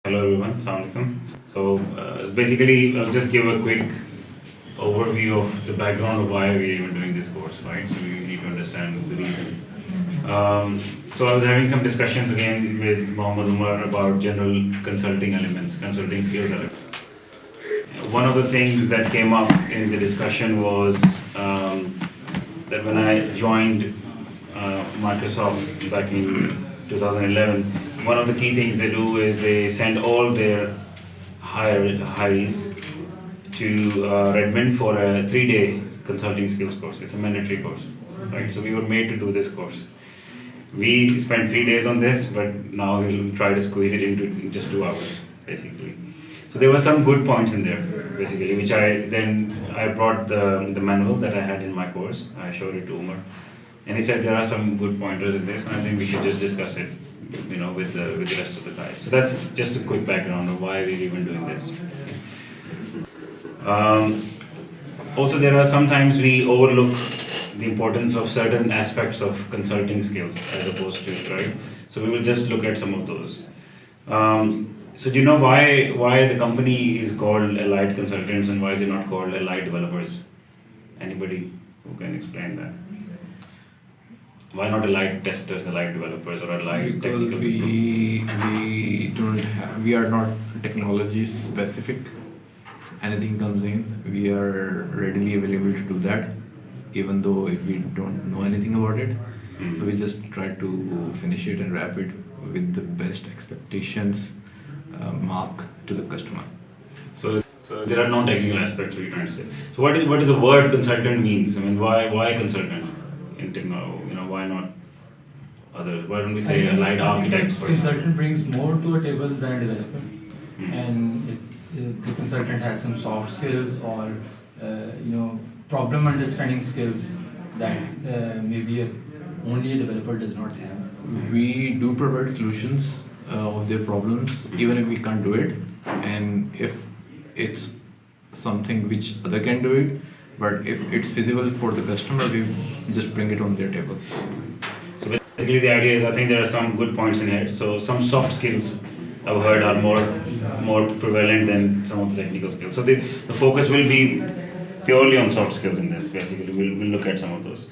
Hello everyone, Assalamu alaikum. Basically, I'll just give a quick overview of the background of why we're even doing this course, right? So we need to understand the reason. So I was having some discussions again with Mohammed Umar about general consulting elements, consulting skills elements. One of the things that came up in the discussion was that when I joined Microsoft back in 2011, one of the key things they do is they send all their hirees to Redmond for a 3-day consulting skills course. It's a mandatory course, right? So we were made to do this course. We spent 3 days on this, but now we'll try to squeeze it into just 2 hours, basically. So there were some good points in there, basically, which I brought the manual that I had in my course. I showed it to Umar, and he said there are some good pointers in this, and I think we should just discuss it, with the rest of the guys. So that's just a quick background of why we're even doing this. Also, there are sometimes we overlook the importance of certain aspects of consulting skills as opposed to, right? So we will just look at some of those. So do you know why the company is called Allied Consultants and why is it not called Allied Developers? Anybody who can explain that? Why not Allied Testers, Allied Developers, or Allied Because Technical People? we are not technology specific. Anything comes in, we are readily available to do that, even though if we don't know anything about it. So we just try to finish it and wrap it with the best expectations mark to the customer. So there are non-technical aspects we're trying to say. So what is the word consultant means? I mean, why consultant in technology? Why not others? Why don't we say Allied Architects? For consultant brings more to a table than a developer, Hmm. and the consultant has some soft skills or problem understanding skills that maybe only a developer does not have. We do provide solutions of their problems, even if we can't do it, and if it's something which other can do it, but if it's feasible for the customer, we just bring it on their table. So basically, the idea is I think there are some good points in here. So some soft skills I've heard are more prevalent than some of the technical skills. So the focus will be purely on soft skills in this. Basically, we'll look at some of those.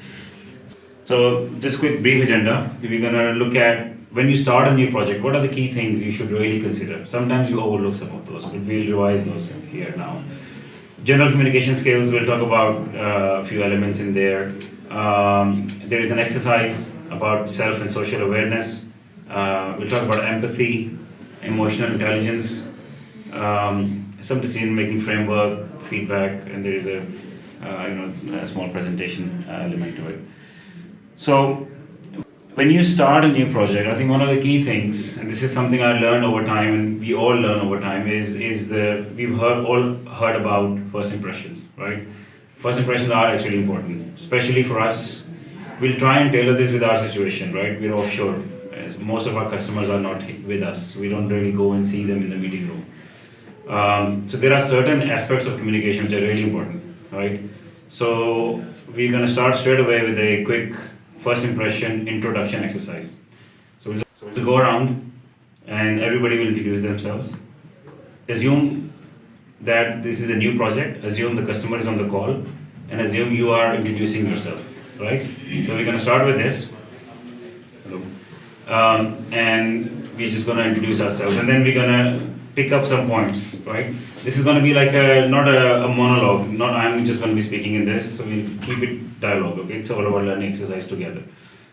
So just quick brief agenda. We're gonna look at when you start a new project, what are the key things you should really consider? Sometimes you overlook some of those, but we'll revise those here now. General communication skills, we'll talk about a few elements in there. There is an exercise about self and social awareness. We'll talk about empathy, emotional intelligence, some decision-making framework, feedback, and there is a small presentation element to it. So when you start a new project, I think one of the key things, and this is something I learned over time, and we all learn over time, is we've all heard about first impressions, right? First impressions are actually important, especially for us. We'll try and tailor this with our situation, right? We're offshore. As most of our customers are not with us. We don't really go and see them in the meeting room. So there are certain aspects of communication which are really important, right? So we're going to start straight away with a quick first impression introduction exercise. So we'll go around and everybody will introduce themselves. Assume that this is a new project, assume the customer is on the call, and assume you are introducing yourself, right? So we're going to start with this. Hello. And we're just going to introduce ourselves, and then we're going to pick up some points, right? This is going to be like not a monologue, not I'm just going to be speaking in this, so we'll keep it dialogue, okay? It's all about learning exercise together.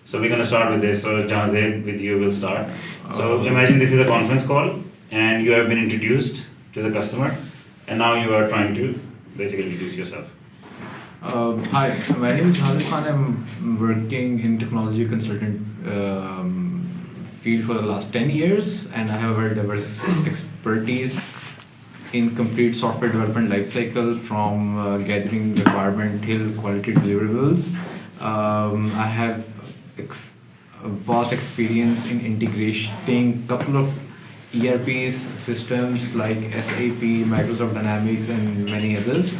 So we're going to start with this. So Jahanzeb, with you we'll start. So imagine this is a conference call and you have been introduced to the customer and now you are trying to basically introduce yourself. Hi, my name is Jahanzeb Khan. I'm working in technology consultant field for the last 10 years, and I have a very diverse expertise in complete software development lifecycle from gathering requirement till quality deliverables. I have a vast experience in integrating couple of ERP systems like SAP, Microsoft Dynamics, and many others.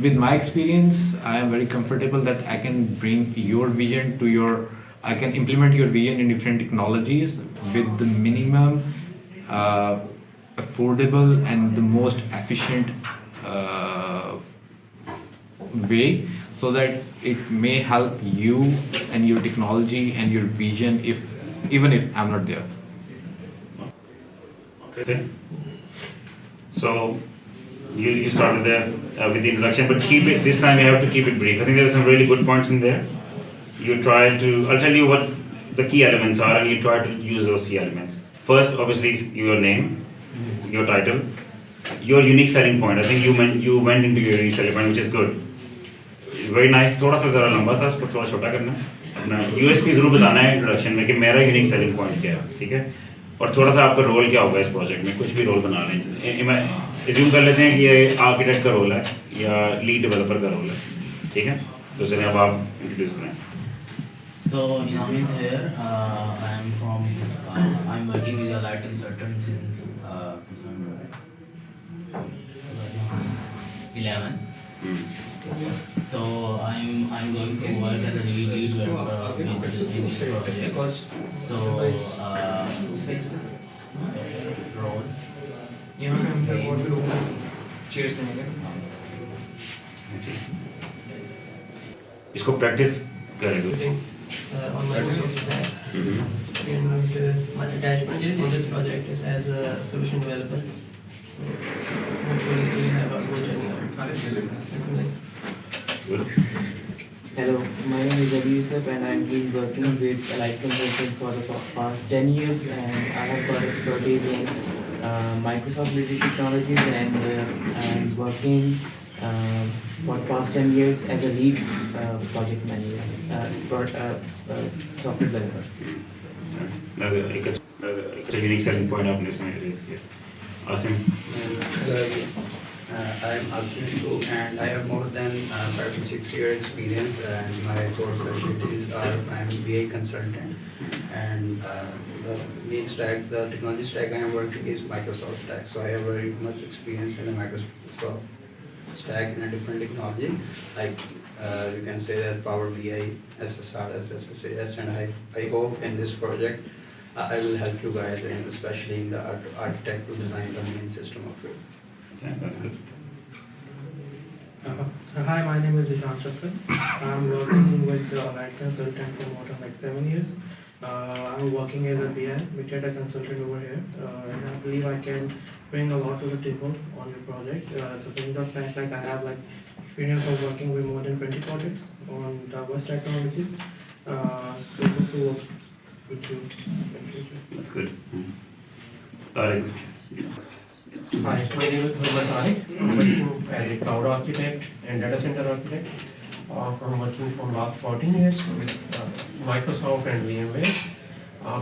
With my experience, I am very comfortable that I can bring your vision to your I can implement your vision in different technologies with the minimum affordable and the most efficient way, so that it may help you and your technology and your vision even if I'm not there. Okay. So you started there with the introduction, but keep it this time. You have to keep it brief. I think there are some really good points in there. You try to. I'll tell you what the key elements are, and you try to use those key elements. First, obviously, your name, your title, your unique selling point. I think you went into your unique selling point, which is good. Very nice. थोड़ा सा ज़रा लंबा था, उसको थोड़ा छोटा करना है. अपना USP ज़रूर बताना है इंट्रोडक्शन में कि मेरा यूनिक सेलिंग पॉइंट क्या है, ठीक है. और थोड़ा सा आपका रोल क्या होगा इस प्रोजेक्ट में, कुछ भी रोल बना लें. एज्यूम कर लेते हैं कि ये आर्किटेक्ट का रोल है या लीड डेवलपर का रोल है, ठीक है. तो चलिए अब आप इंट्रोड्यूस करें. So Inami is here. I'm working with Allied Consultants since 2011. So I'm going to work as a lead developer in this project. So role. यहाँ पे हम लोग बहुत लोग चेयर्स लेंगे. इसको प्रैक्टिस करें तो. On Microsoft Stack. And my attachment in this project is as a solution developer. Hopefully we have a good journey. Good. Hello, my name is Abi Yusuf and I've been working with Allied Consulting for the past 10 years, and I have got expertise in Microsoft related technologies, and I'm working for the past 10 years as a lead project manager, software developer. एक unique selling point आपने इसमें raise किया. Asim. I am Asim Too, and I have more than 5 to 6 year experience, and my core specialties are I am a BI consultant, and the main stack, the technology stack I am working is Microsoft stack. So I have very much experience in the Microsoft stack in a different technology, like you can say that Power BI, SSRS, SSAS, and I hope in this project I will help you guys, and especially in the architect to design the main system of it. Okay, that's good. Hi, my name is Ishan Chakra. I'm working with Allied Consultant for more than like 7 years. I'm working as a BI, big data consultant over here, and I believe I can bring a lot to the table on your project. Because in the fact, like I have like experience of working with more than 20 projects on diverse technologies. So good to work with you in the future. That's good. Tariq. Hi, my name is Muhammad Tariq. I'm working as a cloud architect and data center architect. I'm working for last 14 years with Microsoft and VMware.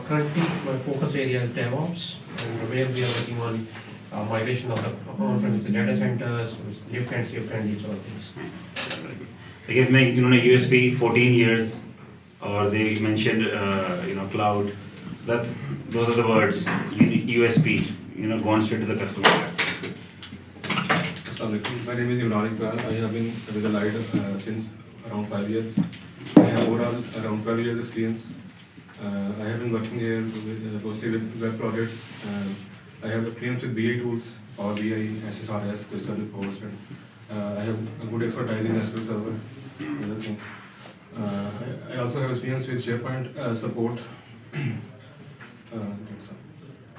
Currently, my focus area is DevOps, and where we are working on migration of the on-premise data centers, lift and shift and these all things. I guess इन्होंने USP 14 years और they mentioned cloud. Those are the words. USP. Gone straight to the customer. Assalamualaikum. My name is Imran Iqbal. I have been with Allied since around 5 years. I have overall around 12 years experience. I have been working here mostly with web projects. I have experience with BI tools, Power BI, SSRS, Crystal Reports, and I have a good expertise in SQL Server and other things. I also have experience with SharePoint support. That's all.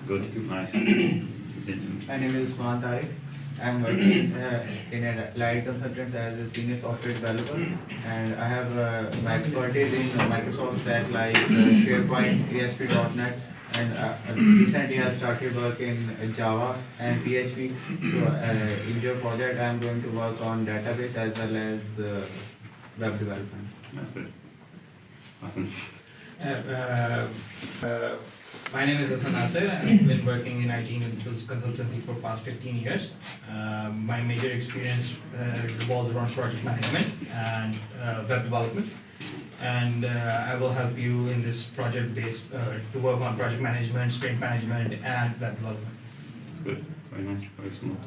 Good. Nice. My name is Mohan Tariq. I am working in Allied Consultants as a senior software developer, and I have my expertise in Microsoft stack like SharePoint, ASP.NET, and recently I started work in Java and PHP. So in your project I am going to work on database as well as web development. That's good. Awesome. My name is Hassan Nasser. I've been working in IT consultancy for past 15 years. My major experience revolves around project management and web development. And I will help you in this project based to work on project management, sprint management, and web development. That's good. Very nice. Very smooth.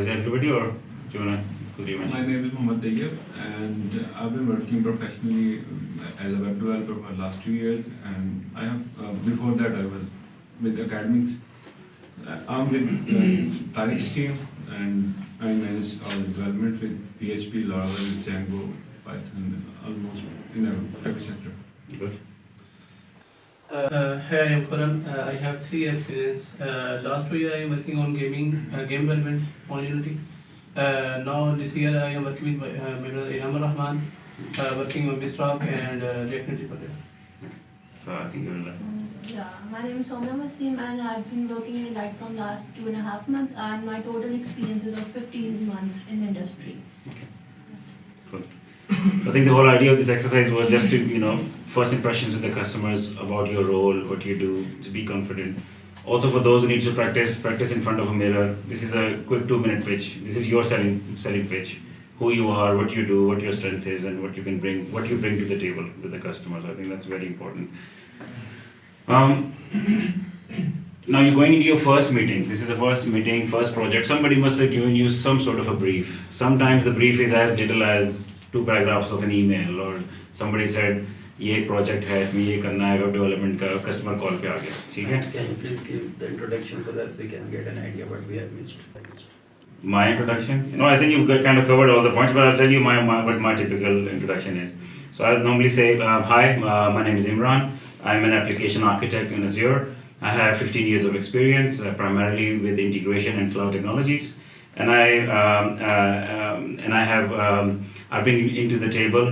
Is that everybody or do you want to? quickly My mention. name is Mohammad Tayyab, and I've been working professionally as a web developer for the last 2 years. And I have before that I was with academics. I'm with Tariq's team, and I manage all the development with PHP, Laravel, Django, Python, almost in every sector. Good. Hi, I am Khurram. I have 3 years experience. Last 2 years I am working on game development on Unity. Now this year I am working with my brother Inam Rahman, working on Bistalk and React Native project. So I think you will. Yeah, my name is Soumya Wasim and I've been working in Light from last 2.5 months, and my total experience is of 15 months in industry. Good. I think the whole idea of this exercise was just to, first impressions with the customers about your role, what you do, to be confident. Also for those who need to practice in front of a mirror. This is a quick 2-minute pitch. This is your selling pitch. Who you are, what you do, what your strength is, and what you bring to the table with the customers. I think that's very important. Now you're going into your first meeting. This is a first meeting, first project. Somebody must have given you some sort of a brief. Sometimes the brief is as little as 2 paragraphs of an email, or somebody said, ये project है, इसमें ये करना है, web development का, customer call पे आ गया, ठीक है? Can you please give the introduction so that we can get an idea what we have missed? My introduction? No, I think you've kind of covered all the points, but I'll tell you what my typical introduction is. So I normally say, hi, my name is Imran. I'm an application architect in Azure. I have 15 years of experience, primarily with integration and cloud technologies. And I've been into the table,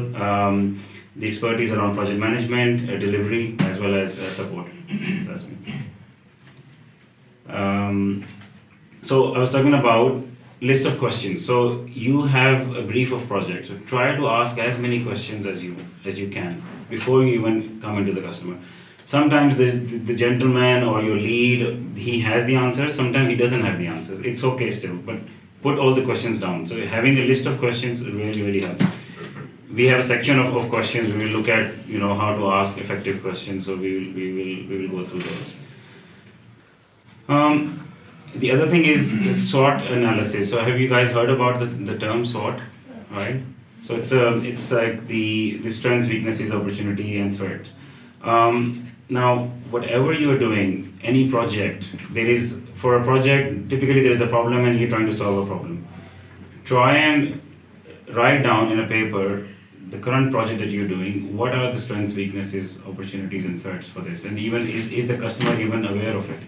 the expertise around project management, delivery, as well as support. That's me. So I was talking about list of questions. So you have a brief of project. So try to ask as many questions as you can before you even come into the customer. Sometimes the gentleman or your lead, he has the answers. Sometimes he doesn't have the answers. It's okay still, but put all the questions down. So having a list of questions really, really helps. We have a section of questions. We will look at how to ask effective questions. So we will go through those. The other thing is SWOT analysis. So have you guys heard about the term SWOT, right? So it's like the strengths, weaknesses, opportunity, and threat. Now, whatever you're doing, any project, for a project, typically there is a problem and you're trying to solve a problem. Try and write down in a paper the current project that you're doing, what are the strengths, weaknesses, opportunities, and threats for this, and even is the customer even aware of it,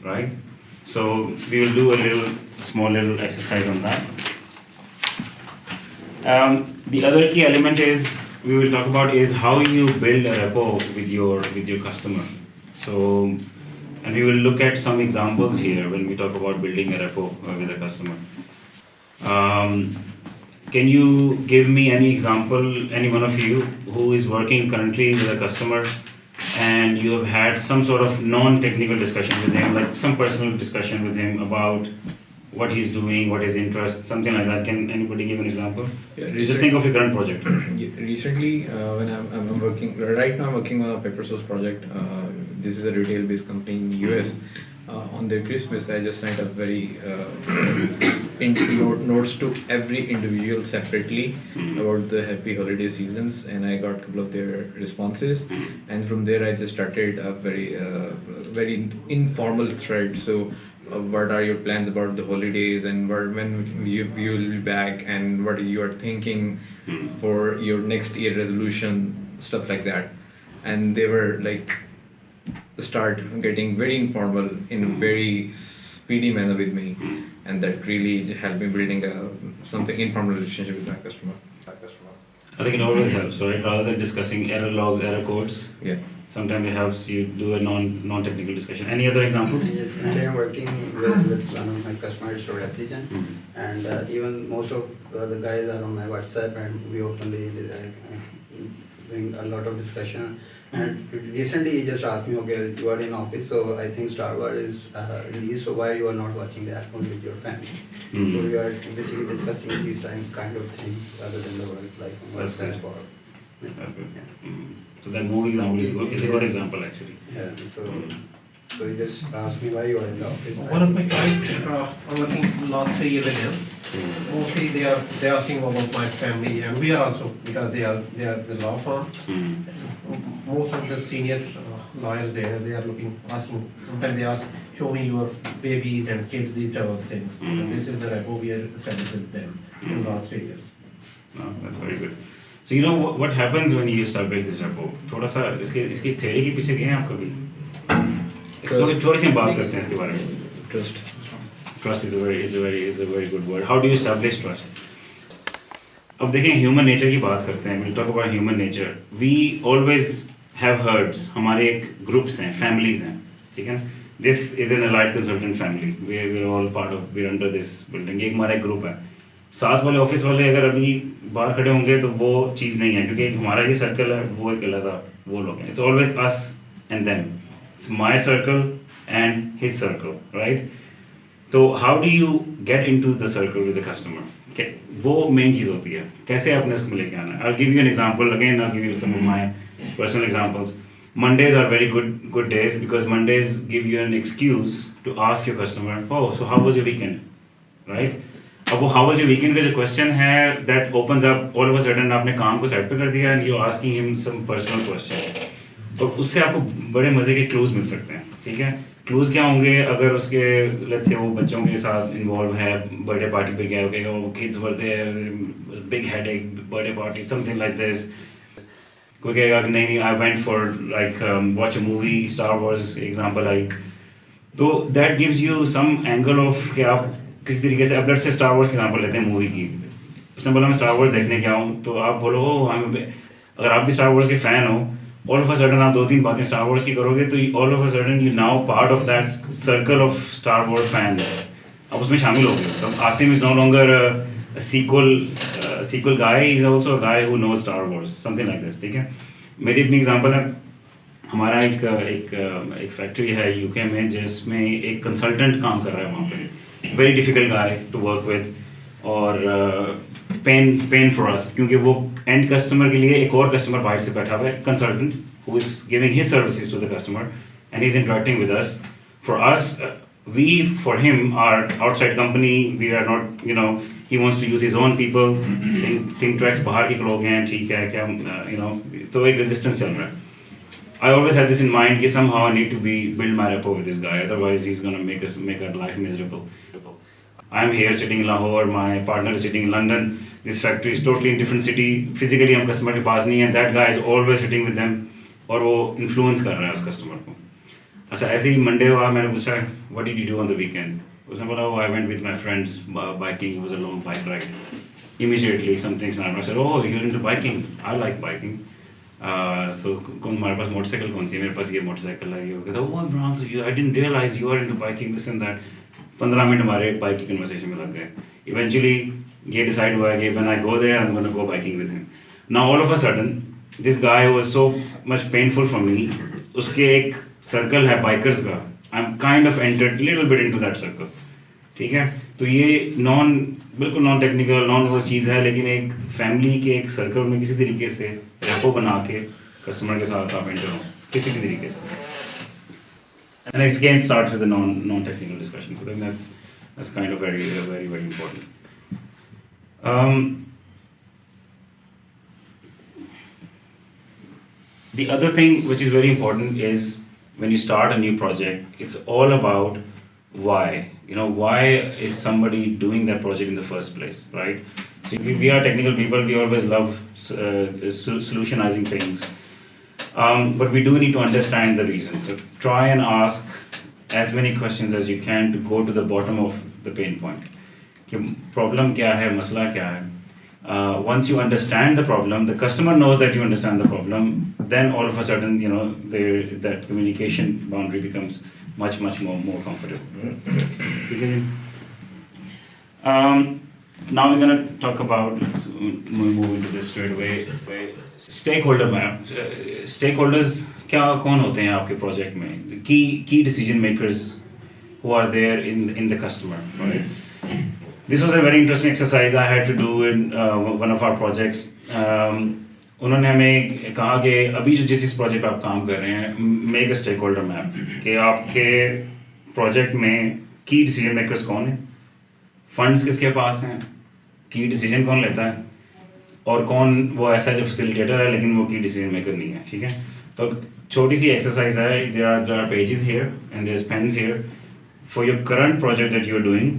right? So we will do a small little exercise on that. The other key element we will talk about is how you build a rapport with your customer. So, and we will look at some examples here when we talk about building a rapport with a customer. Can you give me any example, any one of you who is working currently with a customer and you have had some sort of non-technical discussion with him, like some personal discussion with him about what he's doing, what his interests, something like that? Can anybody give an example? Yeah, just think of your current project. Recently, when I'm working, right now I'm working on a paper source project. This is a retail-based company in the US. On their Christmas, I just sent a very notes to every individual separately about the happy holiday seasons, and I got a couple of their responses, and from there I just started a very informal thread. So what are your plans about the holidays, and when you will be back, and what you are thinking for your next year resolution, stuff like that. And they were like start getting very informal in a very speedy manner with me, and that really helped me building something informal relationship with my customer. I think it always helps, right? Rather than discussing error logs, error codes. Yeah. Sometimes it helps you do a non-technical discussion. Any other examples? Yes, I am working with one of my customers for Repligen, and even most of the guys are on my WhatsApp, and we openly doing a lot of discussion. And recently he just asked me, okay, you are in office, so I think Star Wars is released, so why you are not watching that only with your family? So we are basically discussing these kind of things rather than the work, like on WhatsApp or... That's good. Yeah. So that movie example is a good example actually. Yeah, so So he just asked me why you are in the office. One of my clients, I'm working last 3 years with him. Mostly they are asking about my family, and we are also, because they are the law firm. Most of the senior lawyers there, they are asking. Sometimes they ask, show me your babies and kids, these type of things. And this is the rapport we are established with them in the last 3 years. No, that's very good. So you know what happens when you establish this rapport? थोड़ा सा इसकी theory के पीछे गए हैं आप कभी? थोड़ी सी बात करते हैं इसके बारे में. Trust is a very good word. How do you establish trust? अब देखें human nature की बात करते हैं. We'll talk about human nature. We always have herds. हमारे एक groups हैं, families हैं, ठीक है? This is an allied consultant family. We're all part of. We're under this building. एक हमारा एक group है. साथ वाले ऑफिस वाले अगर अभी बाहर खड़े होंगे तो वो चीज़ नहीं है, क्योंकि हमारा ये सर्कल है, वो एक अलग वो लोग हैं. It's always us and them. It's my circle and his circle, right? तो how do you get into the circle with the customer? वो मेन चीज़ होती है. कैसे आपने उसको लेके आना है? I'll give you an example. Again, I'll give you some of my personal examples. Mondays are very good days because Mondays give you an excuse to ask your customer, oh, so how was your weekend, right? अब वो how was your weekend का जो question है that opens up all of a sudden आपने काम को side पे कर दिया and you're asking him some personal question. तो उससे आपको बड़े मज़े के क्लूज मिल सकते हैं, ठीक है? क्लूज क्या होंगे? अगर उसके लेट्स से वो बच्चों के साथ इन्वॉल्व है, बर्थडे पार्टी पे गया होगा, वो kids were there, big headache, birthday party, something like this. कोई कहेगा कि नहीं I went for like watch a movie, Star Wars example I. तो that gives you some angle of कि आप किसी तरीके से, अब लेट्स से स्टार वॉर्स की एग्जांपल लेते हैं मूवी की. उसने बोला मैं स्टार वॉर्स देखने गया हूँ, तो आप बोलो अगर आप भी स्टार वॉर्स के फ़ैन हो, all of a sudden आप 2-3 बातें Star Wars की करोगे तो all of a sudden you now part of that circle of Star Wars fans. आप उसमें शामिल हो गए. तो Asim is no longer a sequel guy, he's also a guy who knows Star Wars, something like this, ठीक है? मेरी अपनी एग्जांपल है, हमारा एक फैक्ट्री है UK में जिसमें एक कंसल्टेंट काम कर रहा है वहाँ पे. Very difficult guy to work with और पेन फॉर अस, क्योंकि वो एंड कस्टमर के लिए एक और कस्टमर बाहर से बैठा हुआ है, consultant who is giving his services to the customer and he is interacting with us. For us we for him are outside company, we are not, you know, he wants to use his own people. Think tracks बाहर के लोग हैं, ठीक है क्या, you know, तो एक resistance चल रहा है. I always had this in mind कि somehow I need to build my rapport with this guy, otherwise he's gonna make our life miserable. I'm here sitting in Lahore, my partner is sitting in London. This factory is totally in different city. Physically हम customer के पास नहीं है. That guy is always sitting with them और वो influence कर रहा है उस customer को. अच्छा, ऐसे ही Monday हुआ, मैंने पूछा what did you do on the weekend? उसने बोला I went with my friends biking. It was a long bike ride. Immediately something snapped. I said, oh, you're into biking. I like biking. So हमारे पास motorcycle कौन सी है? मेरे पास ये motorcycle है. ये कहता, oh, Imran, so I didn't realize you are into biking, this and that. 15 minute हमारे bike की कन्वर्सेशन में लग गए. इवेंचुअली ये डिसाइड हुआ कि when I go there I am gonna go biking with him. Now all of a sudden this guy was so much painful for me. उसके एक सर्कल है बाइकर्स का, I am kind of entered little bit into that circle, ठीक है? तो ये बिल्कुल non technical वो चीज़ है, लेकिन एक फैमिली के एक सर्कल में किसी तरीके से रेपो बना के कस्टमर के साथ आप एंटर हो किसी भी तरीके से. And again, start with a non-technical discussion. So then that's kind of very important. The other thing which is very important is when you start a new project, it's all about why. You know, why is somebody doing that project in the first place, right? So we are technical people. We always love solutionizing things. But we do need to understand the reason. So try and ask as many questions as you can to go to the bottom of the pain point. कि problem क्या है, मसला क्या है. Once you understand the problem, the customer knows that you understand the problem, then all of a sudden, you know, that communication boundary becomes much more comfortable. Now we're going to talk about, let's move into this straight away. Stakeholder map. Stakeholders कौन होते हैं आपके project में? Key decision makers who are there in the customer, right? This was a very interesting exercise I had to do in one of our projects. उन्होंने हमें कहा कि अभी जो जिस प्रोजेक्ट पे आप काम कर रहे हैं, make a stakeholder map, कि आपके प्रोजेक्ट में की डिसीजन मेकर्स कौन है, फंड्स किसके पास हैं, की डिसीजन कौन लेता है, और कौन वो ऐसा जो फैसिलिटेटर है लेकिन वो की डिसीजन मेकर नहीं है, ठीक है। तो छोटी सी एक्सरसाइज है, there are pages here and there is pens here for your current project that you are doing,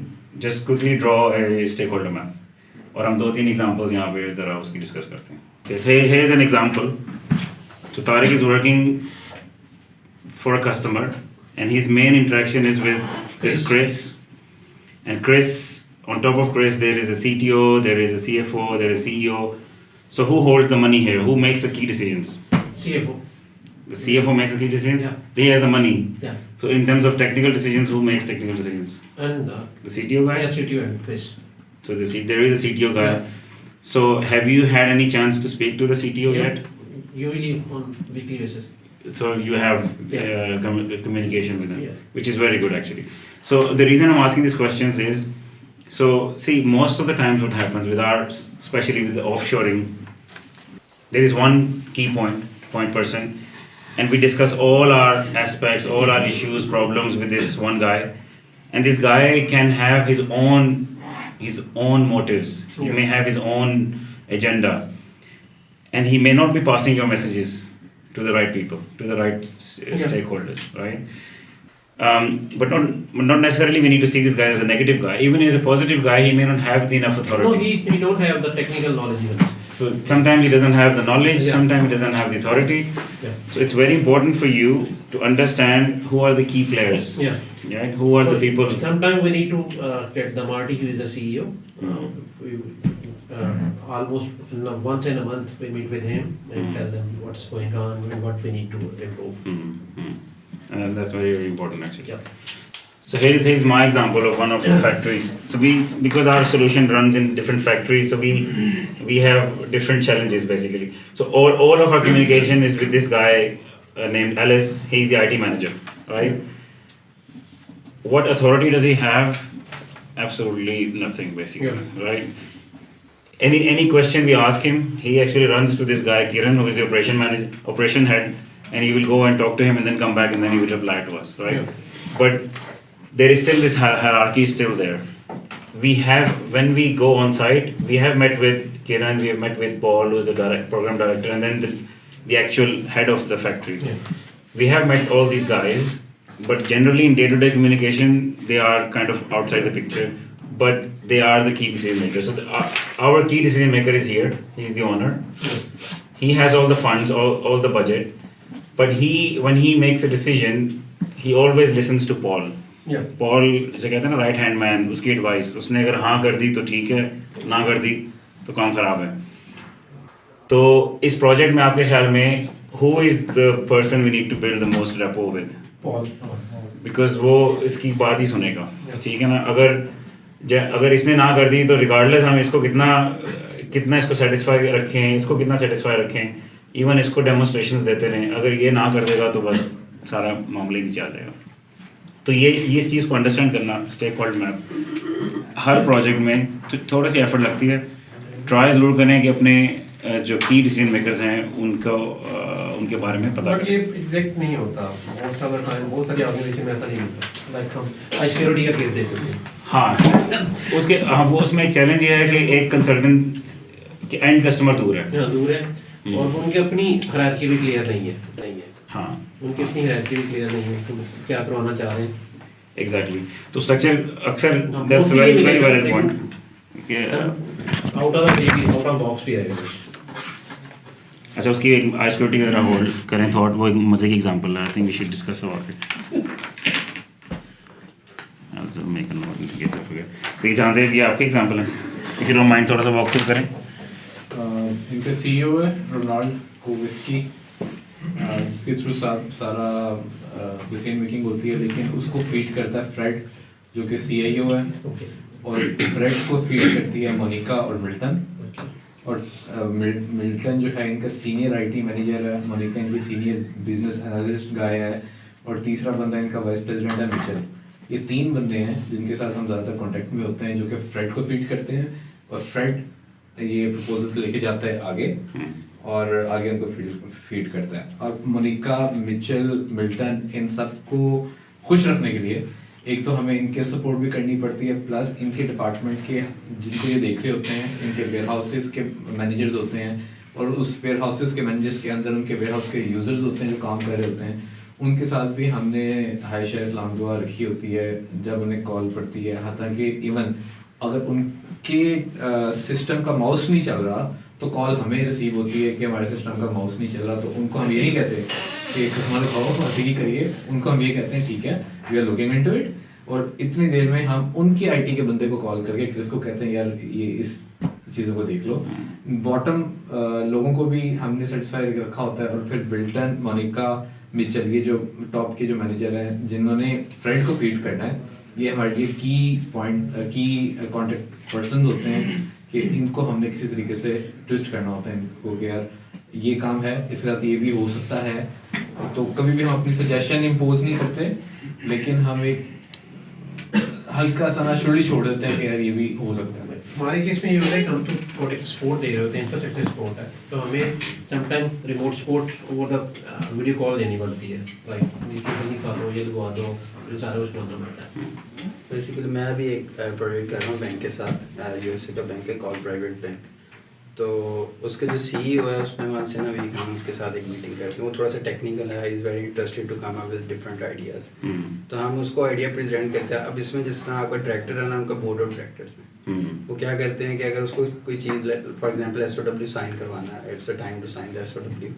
just quickly draw a stakeholder map, और हम 2-3 एग्जांपल्स यहाँ पे ज़रा उसकी डिस्कस करते हैं। Here is an example. So Tariq is working for a customer, and his main interaction is with this Chris. And Chris, on top of Chris, there is a CTO, there is a CFO, there is CEO. So who holds the money here? Who makes the key decisions? CFO. The CFO makes the key decisions? Yeah. He has the money. Yeah. So in terms of technical decisions, who makes technical decisions? And the CTO guy? Yeah, CTO and Chris. So there is a CTO guy. Yeah. So have you had any chance to speak to the CTO yet? Usually on weekly basis. So you have communication with them, which is very good actually. So the reason I'm asking these questions is, so see, most of the times what happens with our, especially with the offshoring, there is one key point person, and we discuss all our aspects, all our issues, problems with this one guy, and this guy can have his own motives. He may have his own agenda, and he may not be passing your messages to the right people, to the right stakeholders, right? But not necessarily we need to see this guy as a negative guy. Even as a positive guy, he may not have the enough authority. No, he don't have the technical knowledge even. So sometimes he doesn't have the knowledge, sometimes he doesn't have the authority. So it's very important for you to understand who are the key players. Right? Who are the people? Sometimes we need to get the Marty, who is the CEO. Almost once in a month we meet with him and tell them what's going on and what we need to improve. And that's very, very important actually. So here is my example of one of the factories. So because our solution runs in different factories, so we have different challenges basically. So all of our communication is with this guy named Alice. He's the IT manager, right? What authority does he have? Absolutely nothing basically, right? Any question we ask him, he actually runs to this guy Kiran, who is the operation head, and he will go and talk to him and then come back and then he will reply to us, right? But there is still this hierarchy is still there. When we go on site, we have met with Kiran, we have met with Paul, who is the program director, and then the actual head of the factory. We have met all these guys, but generally in day-to-day communication, they are kind of outside the picture, but they are the key decision makers. So our key decision maker is here. He's the owner. He has all the funds, all the budget, but when he makes a decision, he always listens to Paul. Paul जैसे कहते हैं ना right hand man, उसकी advice, उसने अगर हाँ कर दी तो ठीक है, ना कर दी तो काम खराब है। तो इस प्रोजेक्ट में आपके ख्याल में who is the person we need to build the most rapport with? Paul, because वो इसकी बात ही सुनेगा, ठीक है ना। अगर इसने ना कर दी तो रिगार्डलेस हम इसको कितना इसको सेटिस्फाई रखें, इसको कितना सेटिस्फाई रखें, इवन इसको डेमोन्स्ट्रेशंस देते रहें, अगर ये ना कर देगा तो बस सारा मामला ही नीचे आ जाएगा। तो ये इस चीज़ को अंडरस्टैंड करना, स्टेक होल्डर मैप हर प्रोजेक्ट में थोड़ी सी एफर्ट लगती है। ट्राई ज़रूर करें कि अपने जो की डिसीजन मेकर्स हैं उनके बारे में पता करें। ये एग्जैक्ट नहीं होता मोस्ट ऑफ द टाइम, बहुत सारी ऑर्गेनाइजेशन में ऐसा नहीं होता। लाइक हम सिक्योरिटी का केस देखते हैं, हाँ वो उसमें एक चैलेंज ये है कि एक कंसल्टेंट के एंड कस्टमर दूर है और उनकी अपनी हायरार्की भी क्लियर नहीं है। हाँ, उनकी अपनी हायरार्की भी क्लियर नहीं है, तो क्या करवाना चाह रहे हैं। एग्जैक्टली। तो स्ट्रक्चर अक्सर that's a very valid point कि आउट ऑफ बॉक्स भी आएगा। अच्छा, उसकी एक आई सिक्योरिटी का होल्ड करें थॉट, वो एक मजे की एग्जांपल है। I think we should discuss about it. Also make a note in case of forget. So ये जहाँ से ये आपके एग्जांपल है, इफ यू डोंट माइंड थोड़ा सा वॉक थ्रू करें। इनका सीईओ है रोनाल्ड कोविस्की, जिसके थ्रू सारा डिसीजन मेकिंग होती है, लेकिन उसको फीड करता है फ्रेड जो कि सीईओ है, और फ्रेड को फीड करती है मोनिका और मिल्टन। और मिल्टन जो है इनका सीनियर आईटी मैनेजर है, मोनिका इनकी सीनियर बिजनेस एनालिस्ट गाय है, और तीसरा बंदा इनका वाइस प्रेसिडेंट है मिचेल। ये 3 बंदे हैं जिनके साथ हम ज़्यादातर कॉन्टैक्ट में होते हैं, जो कि फ्रेड को फीड करते हैं, और फ्रेड ये प्रपोजल लेके जाता है आगे, और आगे उनको फीड करता है। और मोनिका, मिचेल, मिल्टन, इन सबको खुश रखने के लिए एक तो हमें इनके सपोर्ट भी करनी पड़ती है, प्लस इनके डिपार्टमेंट के जिनको ये देख रहे होते हैं, इनके वेयर हाउसेस के मैनेजर्स होते हैं, और उस वेयर हाउसेस के मैनेजर्स के अंदर उनके वेयर हाउस के यूज़र्स होते हैं जो काम कर रहे होते हैं, उनके साथ भी हमने हायशा इस्लाम दुआ रखी होती है जब उन्हें कॉल पड़ती है। हालांकि इवन अगर उनके सिस्टम का माउस नहीं चल रहा तो कॉल हमें रिसीव होती है कि हमारे सिस्टम का माउस नहीं चल रहा, तो उनको हम ये नहीं कहते कि कस्टमर खाओ हसीगी करिए, उनको हम ये कहते हैं ठीक है we are looking into it, और इतनी देर में हम उनकी आईटी के बंदे को कॉल करके किसको कहते हैं यार ये इस चीज़ों को देख लो। बॉटम लोगों को भी हमने सेटिस्फाई रखा होता है, और फिर बिल्टन, मोनिका, मिचेल, ये जो टॉप के जो मैनेजर हैं जिन्होंने फ्रेंड को फीड करना है, ये हमारे लिए की कॉन्टेक्ट पर्सन होते हैं कि इनको हमने किसी तरीके से ट्विस्ट करना होता है इनको कि यार ये काम है, इसके साथ ये भी हो सकता है। तो कभी भी हम अपनी सजेशन इम्पोज नहीं करते, लेकिन हम एक हल्का सा नेचुरली छोड़ देते हैं कि यार ये भी हो सकता है। हमारे केस में ये होता है कि हम तो प्रोडक्ट सपोर्ट दे रहे होते हैं, इंफ्रास्ट्रक्चर सपोर्ट है, तो हमें sometime remote support over the video call देनी पड़ती है, लाइक नीचे निकाल दो, ये लगवा दो, ये सारा कुछ करना पड़ता है। बेसिकली मैं भी एक प्रोजेक्ट कर रहा हूँ बैंक के साथ, यूएसए का बैंक है कॉल प्राइवेट बैंक, तो उसके जो सीईओ है उसमें वहाँ से ना वीक हम उसके साथ एक मीटिंग करते हैं। वो थोड़ा सा टेक्निकल है, is very interested to come up with different ideas, तो हम उसको आइडिया प्रेजेंट करते हैं। अब इसमें जिस तरह आपका डायरेक्टर है ना, उनका बोर्ड ऑफ डायरेक्टर्स में वो क्या करते हैं कि अगर उसको कोई चीज़ फॉर एग्जांपल SOW साइन करवाना है, it's a time to sign the SOW,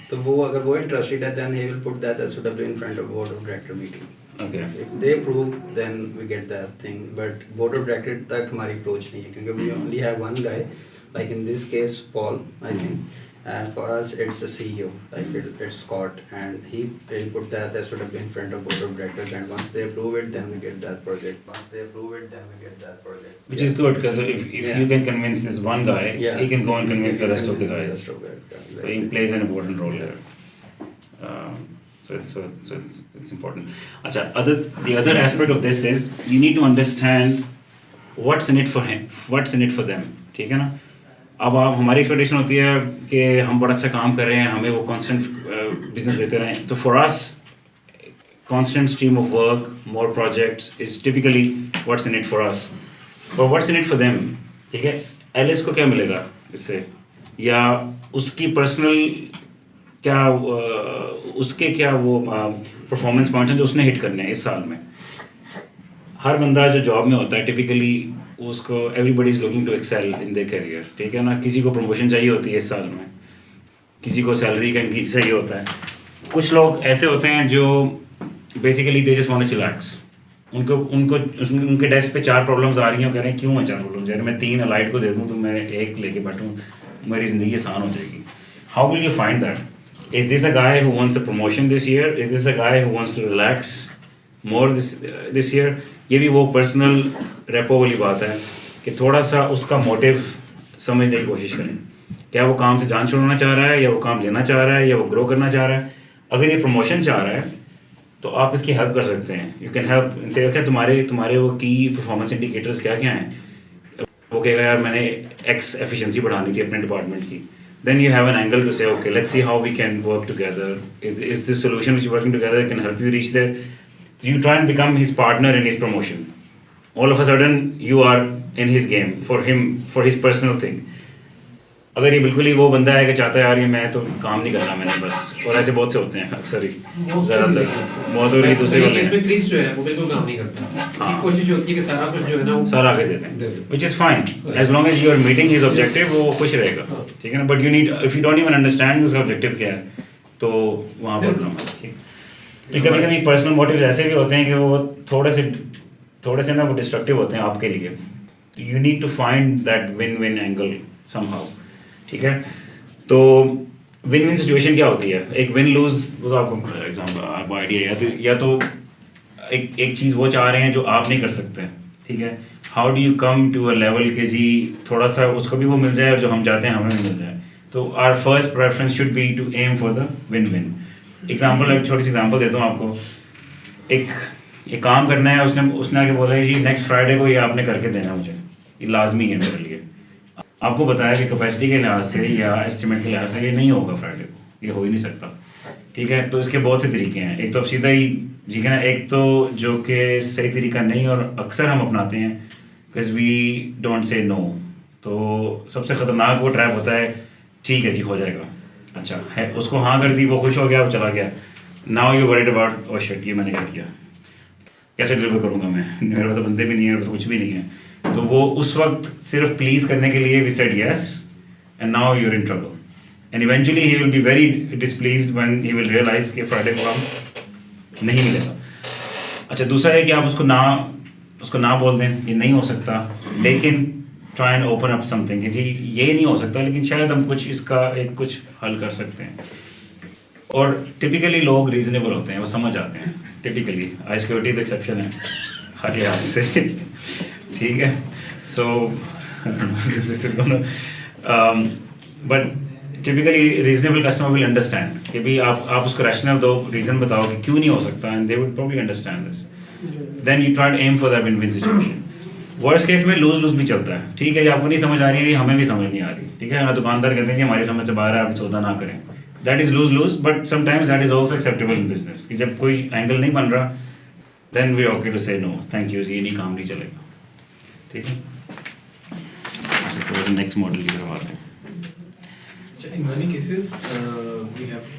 तो वो अगर वो इंटरेस्टेड है then he will put that SOW in front of board of director meeting. Okay. If they approve, then we get that thing. But board of director तक हमारी approach नहीं है, क्योंकि we only have one guy, like in this case Paul, I think, and for us it's the CEO, like it's Scott, and he'll put that SOW in front of board of directors, and once they approve it, then we get that project. Once they approve it, then we get that project. Which is good, because if you can convince this one guy, he can go and convince the rest of the guys. So he plays an important role there. So it's important. Acha, the other aspect of this is you need to understand what's in it for him, what's in it for them. ठीक है ना? अब आप हमारी expectation होती है कि हम बड़ा अच्छा काम कर रहे हैं, हमें वो कांस्टेंट बिजनेस देते रहें। तो for us constant stream of work, more projects is typically what's in it for us. But what's in it for them? ठीक है? एलिस को क्या मिलेगा इससे, या उसकी पर्सनल क्या उसके क्या वो परफॉर्मेंस पॉइंट्स हैं जो उसने हिट करने हैं इस साल में। हर बंदा जो जॉब में होता है टिपिकली उसको everybody is looking to excel in their career, ठीक है ना। किसी को प्रमोशन चाहिए होती है इस साल में, किसी को सैलरी का इंक्रीज चाहिए होता है। कुछ लोग ऐसे होते हैं जो basically they just want to chillax, उनके डेस्क पे 4 प्रॉब्लम्स आ रही हैं, वो कह रहे हैं क्यों है 4 प्रॉब्लम्स, यार मैं 3 अलाइड को दे दूँ तो मैं 1 लेके बैठूँ, मेरी ज़िंदगी आसान हो जाएगी। How will you find that? Is this a guy who wants a promotion this year? Is this a guy who wants to relax more this year? ये भी वो पर्सनल रेपो वाली बात है कि थोड़ा सा उसका मोटिव समझने की कोशिश करें। क्या वो काम से जान छोड़ना चाह रहा है, या वो काम लेना चाह रहा है, या वो ग्रो करना चाह रहा है? अगर ये प्रमोशन चाह रहा है तो आप इसकी हेल्प कर सकते हैं। यू कैन हेल्प से, क्या तुम्हारे वो की परफॉर्मेंस इंडिकेटर्स क्या क्या हैं। वो कहेगा यार मैंने X एफिशिएंसी बढ़ानी थी अपने डिपार्टमेंट की, then you have an angle to say, okay, let's see how we can work together. Is this solution which you're working together can help you reach there? So you try and become his partner in his promotion. All of a sudden, you are in his game for him, for his personal thing. अगर ये बिल्कुल ही वो बंदा है कि चाहता है यार ये मैं तो काम नहीं करना मैंने बस, और ऐसे बहुत से होते हैं अक्सर ही, ज़्यादातर बहुत और ही दूसरे वाले इसमें क्रिस जो है वो बिल्कुल काम नहीं करता। हाँ। कोशिश होती है कि सारा कुछ जो है ना वो सारा आगे देते हैं, which is fine as long as you are meeting his objective, वो खुश रहेगा, ठीक है ना। But you need, if you don't even understand उसका objective क्या है तो वहाँ प्रॉब्लम है, ठीक। कभी कभी पर्सनल मोटिव्स ऐसे भी होते हैं कि वो थोड़े से ना वो डिस्ट्रक्टिव होते हैं आपके लिए। You need to find that win-win angle somehow, ठीक है। तो विन विन सिचुएशन क्या होती है? एक विन लूज, वो तो आपको एग्जाम्पल आपको आइडिया या तो एक चीज़ वो चाह रहे हैं जो आप नहीं कर सकते, ठीक है। How do you come to a level के जी थोड़ा सा उसको भी वो मिल जाए और जो हम चाहते हैं हमें भी मिल जाए। तो our first preference should be to aim for the win win. Example, एक छोटी सी एग्जाम्पल देता हूँ आपको। एक काम करना है, उसने आके बोला है जी नेक्स्ट फ्राइडे को ये आपने करके देना मुझे, ये लाजमी है मेरे लिए। आपको बताया कि कैपेसिटी के लिहाज से या एस्टिमेट के लिहाज से ये नहीं होगा फ्राइडे को, ये हो ही नहीं सकता, ठीक है। तो इसके बहुत से तरीके हैं। एक तो आप सीधा ही जी कहना, एक तो जो कि सही तरीका नहीं और अक्सर हम अपनाते हैं because we don't say no. तो सबसे ख़तरनाक वो ट्रैप होता है, ठीक है जी हो जाएगा, अच्छा है, उसको हाँ कर दी, वो खुश हो गया, वो चला गया, now you worried about oh shit ये मैंने क्या किया, कैसे डिलीवर करूँगा मैं, मेरे पास तो बंदे भी नहीं है, मेरे पास कुछ भी नहीं है। तो वो उस वक्त सिर्फ प्लीज़ करने के लिए we said yes and now you are in trouble and eventually he will be very displeased when he will realize कि फ्राइडे को हम नहीं मिलेगा। अच्छा, दूसरा है कि आप उसको ना बोल दें, ये नहीं हो सकता, लेकिन try and open up something कि जी ये नहीं हो सकता, लेकिन शायद हम कुछ इसका कुछ हल कर सकते हैं। और टिपिकली लोग रीजनेबल होते हैं, वो समझ आते हैं टिपिकली, आई सिक्योरिटी तो एक्सेप्शन है हर लिहाज से, ठीक है। So this is but typically reasonable customer will understand कि भी आप उसको रैशनल दो, रीज़न बताओ कि क्यों नहीं हो सकता, and they would probably understand this. Then you try to aim for that win win situation. Worst case में लूज भी चलता है, ठीक है, ये आपको नहीं समझ आ रही है, हमें भी समझ नहीं आ रही, ठीक है, हाँ दुकानदार कहते हैं कि हमारी समझ से बाहर है, आप सौदा ना करें, that is lose, but sometimes that is also acceptable in business कि जब कोई एंगल नहीं बन रहा then we okay to say no thank you, ये नहीं काम नहीं चलेगा, ठीक है। नेक्स्ट मॉडल की तरफ आते हैं। In many cases, we have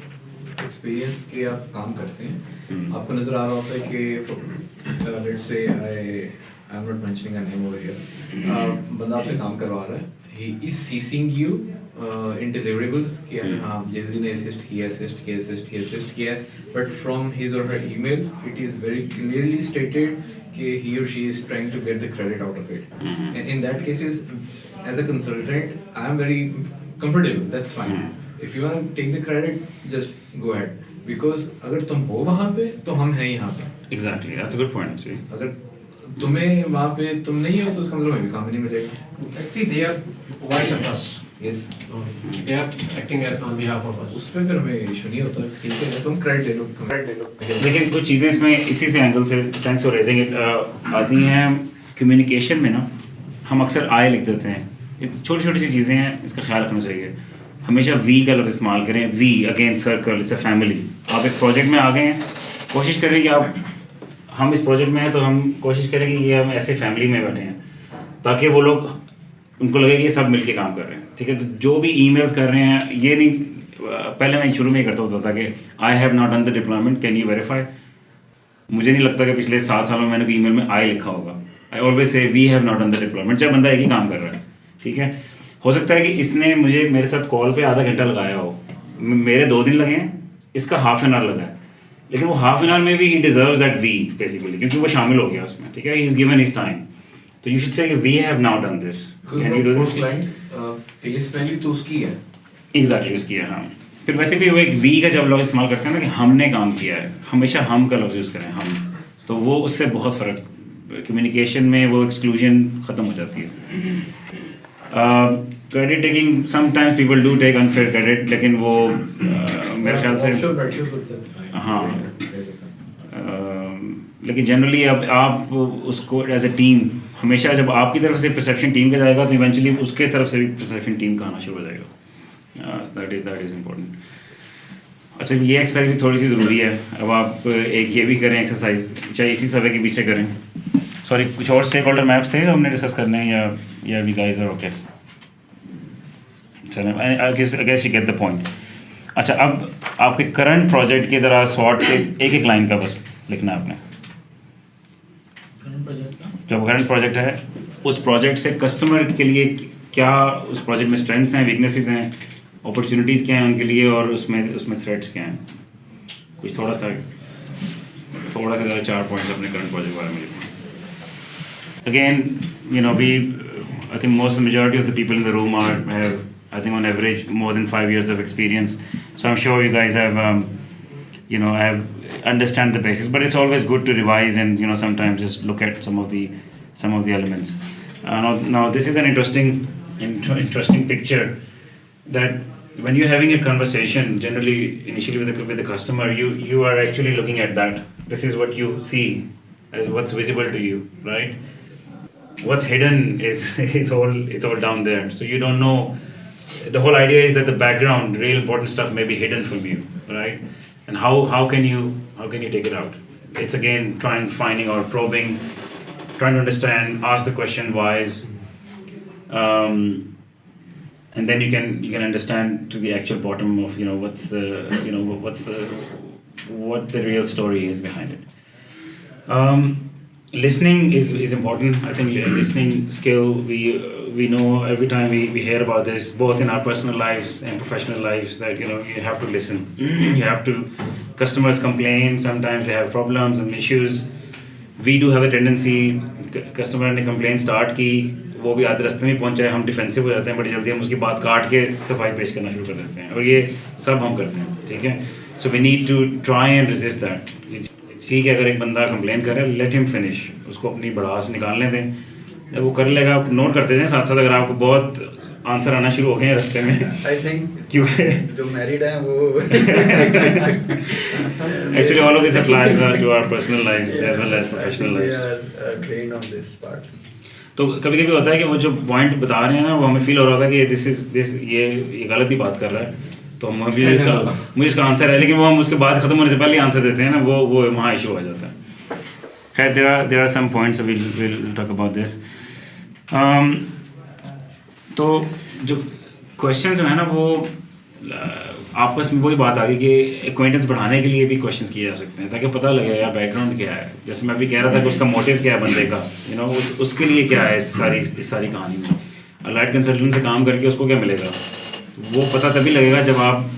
experience कि आप काम करते हैं, आपको नज़र आ रहा होता है कि let's say I'm not mentioning a name over here, बंदा आपसे काम करवा रहा है, he is CCing you in deliverables कि हाँ जैसे ने assist किया, but from his or her emails it is very clearly stated कि he or she is trying to get the credit out of it, and in that cases as a consultant I am very comfortable, that's fine. If you want to take the credit, just go ahead. Because अगर तुम हो वहाँ पे, तो हम हैं यहाँ पे. Exactly, that's a good point actually. अगर तुम्हें वहाँ पे तुम नहीं हो, तो उसका मतलब हमें भी काम नहीं मिलेगा. Actually, they are vice of us. Yes. They are acting on behalf of us. उस पे फिर हमें इशू नहीं होता, ठीक है, तुम credit ले लो. लेकिन कुछ चीज़ें इसमें इसी से एंगल से थैंक्स फॉर रेजिंग इट आती हैं। कम्युनिकेशन में ना हम अक्सर आई लिख देते हैं, छोटी छोटी सी चीज़ें हैं, इसका ख्याल रखना चाहिए। हमेशा वी का लफ्ज़ इस्तेमाल करें, we again circle, it's a family. आप एक प्रोजेक्ट में आ गए हैं, कोशिश करें कि हम इस प्रोजेक्ट में हैं तो हम कोशिश करें कि ये हम ऐसे फैमिली में बैठे हैं ताकि वो लोग उनको लगे कि ये सब मिलके काम कर रहे हैं, ठीक है। तो जो भी ईमेल्स कर रहे हैं, ये नहीं, पहले मैं शुरू में ही करता होता था कि I have not done the deployment, can you verify. मुझे नहीं लगता कि पिछले 7 सालों में मैंने कोई ईमेल में आई लिखा होगा। I always say we have not done the deployment, जब बंदा एक ही काम कर रहा है, ठीक है। हो सकता है कि इसने मेरे साथ कॉल पे आधा घंटा लगाया हो, मेरे 2 दिन लगे हैं, इसका हाफ एन आवर लगा है, लेकिन वो हाफ एन आवर में भी he deserves that we basically, क्योंकि वो शामिल हो गया उसमें, ठीक है, he is given his time. तो यू शुड से कि we have now done this, can you do this? Face value तो उसकी है, एग्जैक्टली उसकी है, हाँ। फिर वैसे भी वो एक वी का जब लफ्ज़ इस्तेमाल करते हैं ना कि हमने काम किया है, हमेशा हम का लफ्ज़ यूज़ करें, हम, तो वो उससे बहुत फ़र्क, कम्युनिकेशन में वो एक्सक्लूजन ख़त्म हो जाती है। Credit taking, sometimes people do take unfair credit, लेकिन वो मेरे ख्याल से हाँ, लेकिन जनरली अब आप उसको एज ए टीम, हमेशा जब आपकी तरफ से परसेप्शन टीम का जाएगा तो इवेंचुअली उसके तरफ से भी परसेप्शन टीम का आना शुरू हो जाएगा। That is important. अच्छा, ये एक्सरसाइज भी थोड़ी सी ज़रूरी है। अब आप एक ये भी करें एक्सरसाइज, चाहे इसी समय के पीछे करें। सॉरी, कुछ और स्टेक होल्डर मैप्स थे हमने डिस्कस करने हैं या वी गाइस आर ओके? चलो, I guess you get the point. अच्छा, अब आपके करंट प्रोजेक्ट के ज़रा शॉर्ट एक लाइन का बस लिखना है आपने। जो करंट प्रोजेक्ट है, उस प्रोजेक्ट से कस्टमर के लिए क्या, उस प्रोजेक्ट में स्ट्रेंथ्स हैं, वीकनेसेस हैं, अपॉर्चुनिटीज़ क्या हैं उनके लिए, और उसमें थ्रेट्स क्या हैं। कुछ थोड़ा सा ज़्यादा 4 पॉइंट्स अपने करंट प्रोजेक्ट के बारे में लिखना। Again, you know, I think most of the majority of the people in the room have, I think on average, more than 5 years of experience. So I'm sure you guys have, understand the basics. But it's always good to revise and, sometimes just look at some of the elements. Now this is an interesting picture, that when you're having a conversation, generally, initially with the customer, you are actually looking at that. This is what you see as what's visible to you, right? what's hidden is it's all down there. So you don't know. The whole idea is that the background, real important stuff, may be hidden from you, right? And how can you take it out? It's again finding or probing, trying to understand, ask the question whys, and then you can understand to the actual bottom of what the real story is behind it. Listening is important. I think listening skill, we know every time we hear about this, both in our personal lives and professional lives, that you have to listen. You have to. Customers complain. Sometimes they have problems and issues. We do have a tendency. Customer ने complaint start की, वो भी आधे रास्ते में पहुंचा है, हम डिफेंसिव हो जाते हैं, बड़ी जल्दी हम उसकी बात काट के सफाई पेश करना शुरू कर देते हैं, और ये सब हम करते हैं, ठीक है. So we need to try and resist that. ठीक है, अगर एक बंदा कंप्लेन करे, लेट हिम फिनिश, उसको अपनी भड़ास निकालने दें, जब वो कर लेगा. आप नोट करते जाएं साथ साथ, अगर आपको बहुत आंसर आना शुरू हो गए हैं रास्ते में. आई थिंक क्यों जो मैरिड हैं वो actually all of this applies to our personal lives as well as professional lives. We are trained on this part. तो कभी कभी होता है कि वो जो पॉइंट बता रहे हैं ना, वो हमें फील हो रहा था कि ये गलत ही बात कर रहा है, तो हम अभी मुझे इसका आंसर है, लेकिन वो हम उसके बाद ख़त्म होने से पहले आंसर देते हैं ना, वो वहाँ इशू आ जाता है. खैर, there are some points, will talk about this. तो जो क्वेश्चंस जो है ना, वो आपस में वही बात आ गई कि एक्वेंटेंस बढ़ाने के लिए भी क्वेश्चंस किए जा सकते हैं, ताकि पता लगे यार बैकग्राउंड क्या है. जैसे मैं अभी कह रहा था कि उसका मोटिव क्या है बंदे का, उसके लिए क्या है इस सारी कहानी में. अलाइड कंसल्टेंट से काम करके उसको क्या मिलेगा, वो पता तभी लगेगा जब आप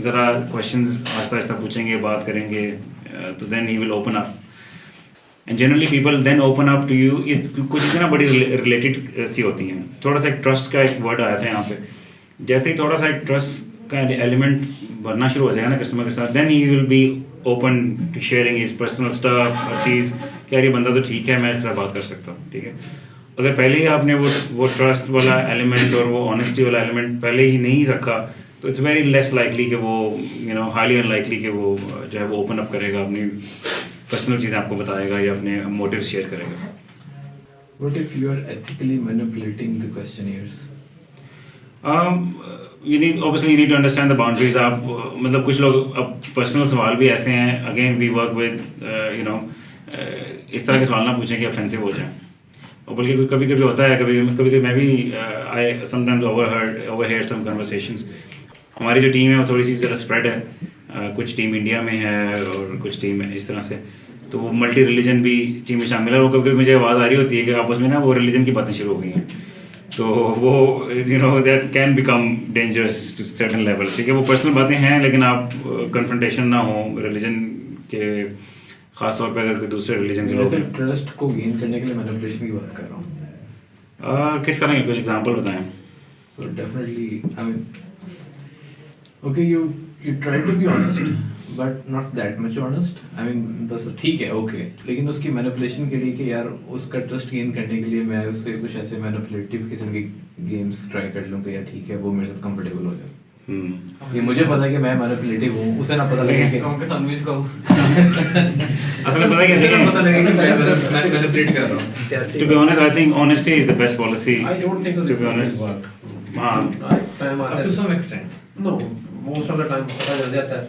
ज़रा क्वेश्चंस आहिस्ता आहिस्ता पूछेंगे, बात करेंगे, तो then he will open up. And generally people then open up to you. कुछ चीज़ें ना बड़ी रिलेटेड सी होती हैं. थोड़ा सा एक ट्रस्ट का एक वर्ड आया था यहाँ पे. जैसे ही थोड़ा सा एक ट्रस्ट का एलिमेंट भरना शुरू हो जाएगा ना कस्टमर के साथ, then he will be open to sharing his personal stuff, हर चीज़. क्या ये बंदा तो ठीक है, मैं इसके साथ बात कर सकता हूँ, ठीक है. अगर पहले ही आपने वो ट्रस्ट वाला एलिमेंट और वो ऑनेस्टी वाला एलिमेंट पहले ही नहीं रखा, तो इट्स वेरी लेस लाइकली कि वो हाईली अनलाइकली कि वो जो है वो ओपन अप करेगा, अपनी पर्सनल चीज़ें आपको बताएगा या अपने मोटिव शेयर करेगा. What if you are ethically manipulating the questionnaires? You need to understand the boundaries. आप मतलब कुछ लोग अब पर्सनल सवाल भी ऐसे हैं, अगेन वी वर्क विद इस तरह के सवाल ना पूछें कि ऑफेंसिव हो जाए. और बल्कि कभी कभी होता है, कभी मैं भी आई समटाइम्स ओवरहियर सम कन्वर्सेशंस. हमारी जो टीम है वो थोड़ी सी ज़रा स्प्रेड है. कुछ टीम इंडिया में है और कुछ टीम इस तरह से, तो वो मल्टी रिलीजन भी टीम में शामिल है. और कभी मुझे आवाज़ आ रही होती है कि आपस में ना वो रिलीजन की बातें शुरू हो गई हैं, तो वो that can become dangerous to certain level. ठीक है, वो पर्सनल बातें हैं, लेकिन आप कन्फ्रंटेशन ना हो रिलीजन के, ख़ास तौर पे अगर कोई दूसरे रिलीजन के लोग. ट्रस्ट को गेन करने के लिए मैनिपुलेशन की बात कर रहा हूँ. किस तरह के कुछ एग्जांपल बताएं. So definitely, I mean, okay, you try to be honest, but not that much honest. I mean, बस ठीक है, okay, लेकिन उसकी मैनिपुलेशन के लिए कि यार उसका ट्रस्ट गेन करने के लिए मैं उससे कुछ ऐसे मैनिपुलेटिव किस्म के गेम्स ट्राई कर लूँ कि यार ठीक है, वो मेरे साथ कंफर्टेबल हो जाए. ये मुझे पता है कि मैं मैनिपुलेटिव हूँ, उसे ना पता लगे कि असल में पता कैसे पता लगे कि मैं मैनिपुलेट कर रहा हूँ. To be honest, I think honesty is the best policy. I don't think to be honest. Up to some extent. No, most of the time पता चल जाता है.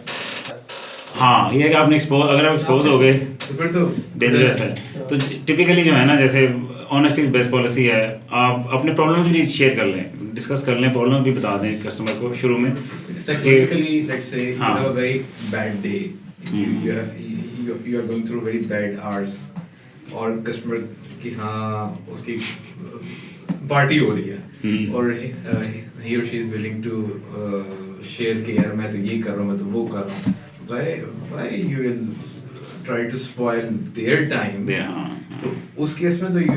हाँ, ये है कि आपने अगर आप एक्सपोज हो गए तो फिर तो डेंजरस है. तो टिपिकली जो है ना, जैसे ऑनेस्टी इज बेस्ट पॉलिसी है. आप अपने प्रॉब्लम्स भी शेयर कर लें, डिस्कस कर लें, प्रॉब्लम भी बता दें कस्टमर को शुरू में. Technically, let's say you have a very bad day, you are going through very bad hours, और कस्टमर की हाँ उसकी पार्टी हो रही है, और he or she is willing to share कि यार मैं तो ये कर रहा हूँ, मैं तो वो कर रहा हूँ. Why you will try to spoil their time? तो उस केस में तो you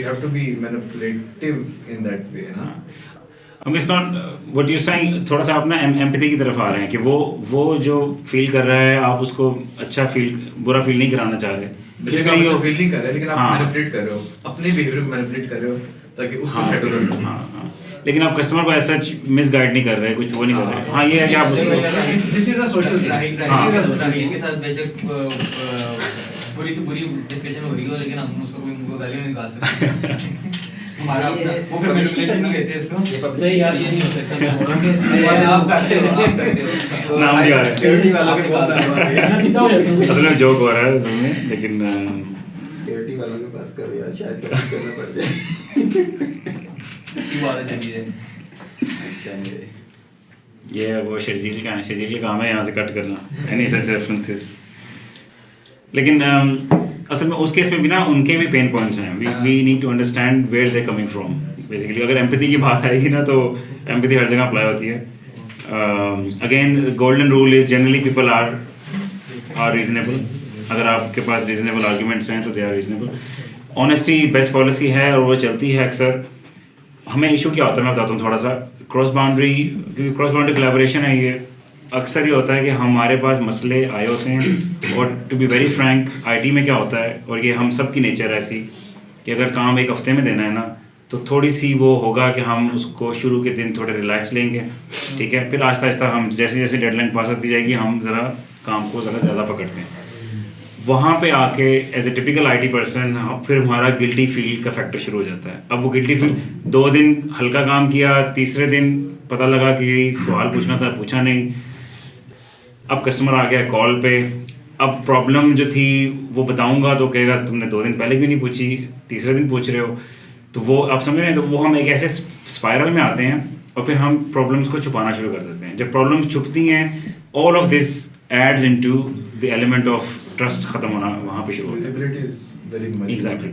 have to be manipulative in that way, ना? It's not what you're saying. थोड़ा सा आप ना एम्पैथी की तरफ आ रहे हैं कि वो जो फील कर रहा है, आप उसको बुरा फील नहीं कराना चाह रहे. फील नहीं कर रहे, लेकिन आप मैनिपुलेट कर रहे हो, अपने बिहेवियर को मैनिपुलेट कर रहे हो ताकि उसको शैडो कर सको. लेकिन आप कस्टमर को ऐसा मिस गाइड नहीं कर रहे, कुछ वो नहीं कर रहे. हाँ, ये है कि आप उसको this is a social thing. के साथ बेशक थोड़ी सी बुरी डिस्कशन हो रही हो लेकिन हम उसको कोई मुंह वैल्यू नहीं निकाल सकते। हमारा अपना वो कम्युनिकेशन नहीं कहते इसको। नहीं यार ये नहीं हो सकता। आप करते हो नाम नहीं आ रहा सिक्योरिटी वालों के बहुत असल में जोक हो रहा है असल में, लेकिन सिक्योरिटी वालों के पास करो यार, शायद कुछ करना पड़ जाए। अच्छी बात है, चलिए। अच्छा ये वो शर्जील का काम है यहाँ से कट करना एनी सच रेफरेंसेस। लेकिन असल में उस केस में भी ना उनके भी पेन पॉइंट्स हैं। We need to understand where they coming from. Basically अगर एम्पैथी की बात आएगी ना तो एम्पैथी हर जगह अप्लाई होती है। Again golden rule is generally people are reasonable. अगर आपके पास रीजनेबल आर्ग्यूमेंट्स हैं तो they are reasonable. Honesty best policy है और वो चलती है अक्सर। हमें इशू क्या होता है मैं बताता हूँ थोड़ा सा। क्रॉस बाउंड्री, क्योंकि क्रॉस बाउंड्री कोलैबोरेशन है, ये अक्सर ये होता है कि हमारे पास मसले आए होते हैं। और to be very frank IT में क्या होता है, और ये हम सब की नेचर है ऐसी कि अगर काम एक हफ्ते में देना है ना तो थोड़ी सी वो होगा कि हम उसको शुरू के दिन थोड़े रिलैक्स लेंगे, ठीक है। फिर आहिस्ता आहिस्ता हम जैसे जैसे डेडलाइन पास होती जाएगी हम ज़रा काम को ज़्यादा पकड़ते हैं। वहाँ पे आके as a typical IT person फिर हमारा गिल्टी फील का फैक्टर शुरू हो जाता है। अब वो गिल्टी फील 2 दिन हल्का काम किया, तीसरे दिन पता लगा कि सवाल पूछना था पूछा नहीं। अब कस्टमर आ गया कॉल पे, अब प्रॉब्लम जो थी वो बताऊंगा तो कहेगा तुमने 2 दिन पहले क्यों नहीं पूछी, तीसरे दिन पूछ रहे हो। तो वो आप समझ रहे हैं, तो वो हम एक ऐसे स्पाइरल में आते हैं और फिर हम प्रॉब्लम्स को छुपाना शुरू कर देते हैं। जब प्रॉब्लम्स छुपती हैं all of this adds into the element of trust ख़त्म होना वहाँ पे शुरू होता है। एग्जैक्टली।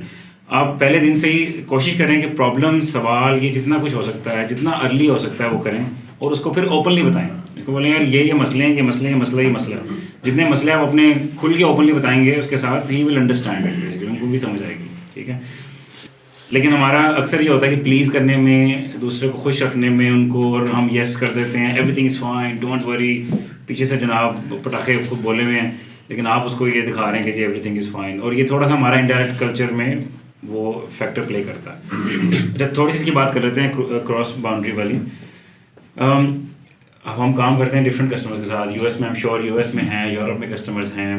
आप पहले दिन से ही कोशिश करें कि प्रॉब्लम, सवाल, ये जितना कुछ हो सकता है, जितना अर्ली हो सकता है वो करें और उसको फिर ओपनली बताएं। उसको बोलें यार ये मसले हैं, ये मसले हैं, ये मसला है। जितने मसले आप अपने खुल के ओपनली बताएंगे उसके साथ he will understand it, basically उनको भी समझ आएगी, ठीक है। लेकिन हमारा अक्सर ये होता है कि प्लीज़ करने में, दूसरे को खुश रखने में उनको, और हम येस कर देते हैं, everything is fine, don't worry. पीछे से जनाब पटाखे को बोले हुए हैं लेकिन आप उसको ये दिखा रहे हैं कि जी एवरीथिंग इज़ फाइन। और ये थोड़ा सा हमारा इनडायरेक्ट कल्चर में वो फैक्टर प्ले करता है। जब थोड़ी सी इसकी बात कर लेते हैं क्रॉस बाउंड्री वाली। हम काम करते हैं डिफरेंट कस्टमर्स के साथ। यूएस में, आई एम श्योर यूएस में हैं, यूरोप में कस्टमर्स हैं,